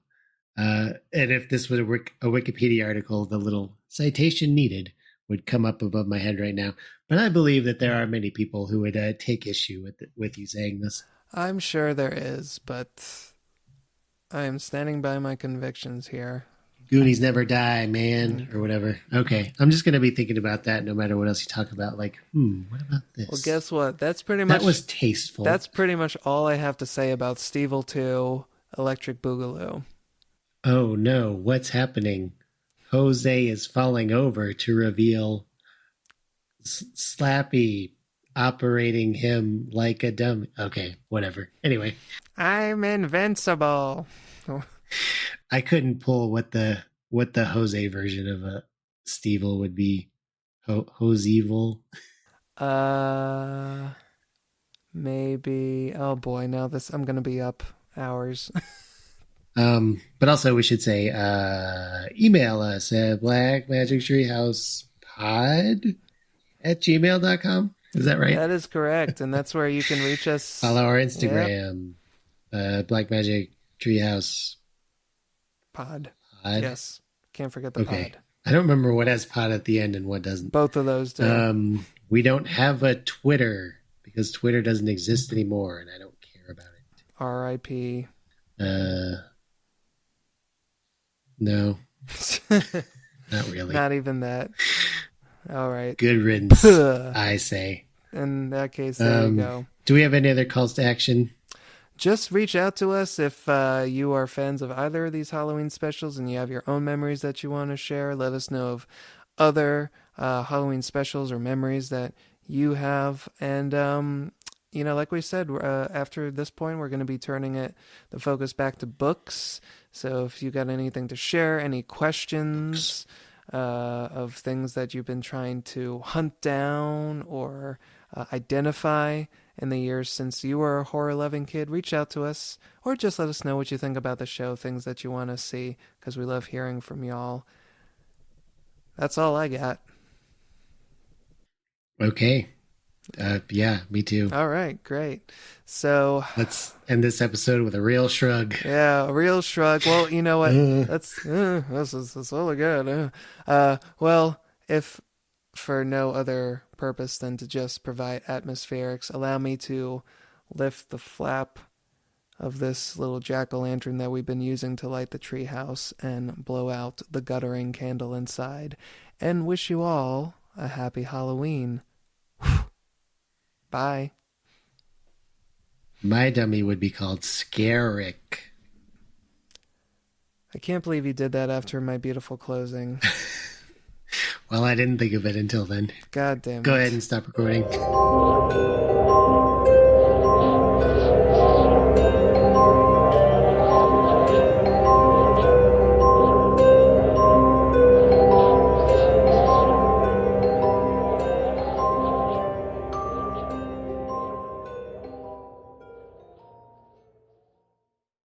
if this was a Wikipedia article, the little citation needed would come up above my head right now. But I believe that there are many people who would take issue with you saying this. I'm sure there is, but I am standing by my convictions here. Goonies never die, man, or whatever. Okay, I'm just going to be thinking about that no matter what else you talk about. Like, what about this? Well, guess what? That was tasteful. That's pretty much all I have to say about Stevil 2 Electric Boogaloo. Oh no, what's happening? Jose is falling over to reveal Slappy operating him like a dummy. Okay, whatever. Anyway. I'm invincible. I couldn't pull what the Jose version of a Stevil would be. Josevil? Maybe. Oh boy, now I'm going to be up hours. But also we should say, email us at blackmagictreehousepod@gmail.com. Is that right? That is correct. And that's where you can reach us. Follow our Instagram, Black Magic Treehouse Pod. Yes. Can't forget the pod. I don't remember what has pod at the end and what doesn't. Both of those do. We don't have a Twitter because Twitter doesn't exist anymore and I don't care about it. R.I.P. No. Not really. Not even that. All right. Good riddance, I say. In that case, there you go. Do we have any other calls to action? Just reach out to us if you are fans of either of these Halloween specials and you have your own memories that you want to share. Let us know of other Halloween specials or memories that you have. And, like we said, after this point, we're going to be turning the focus back to books. So if you got anything to share, any questions of things that you've been trying to hunt down or identify in the years since you were a horror-loving kid, reach out to us or just let us know what you think about the show, things that you want to see, because we love hearing from y'all. That's all I got. Okay. Yeah, me too. All right, great. So let's end this episode with a real shrug. Yeah, a real shrug. Well, you know what? That's all I got. Well, if for no other purpose than to just provide atmospherics, allow me to lift the flap of this little jack-o'-lantern that we've been using to light the treehouse and blow out the guttering candle inside, and wish you all a happy Halloween. Bye. My dummy would be called Scarick. I can't believe you did that after my beautiful closing. Well, I didn't think of it until then. God damn it. Go ahead and stop recording.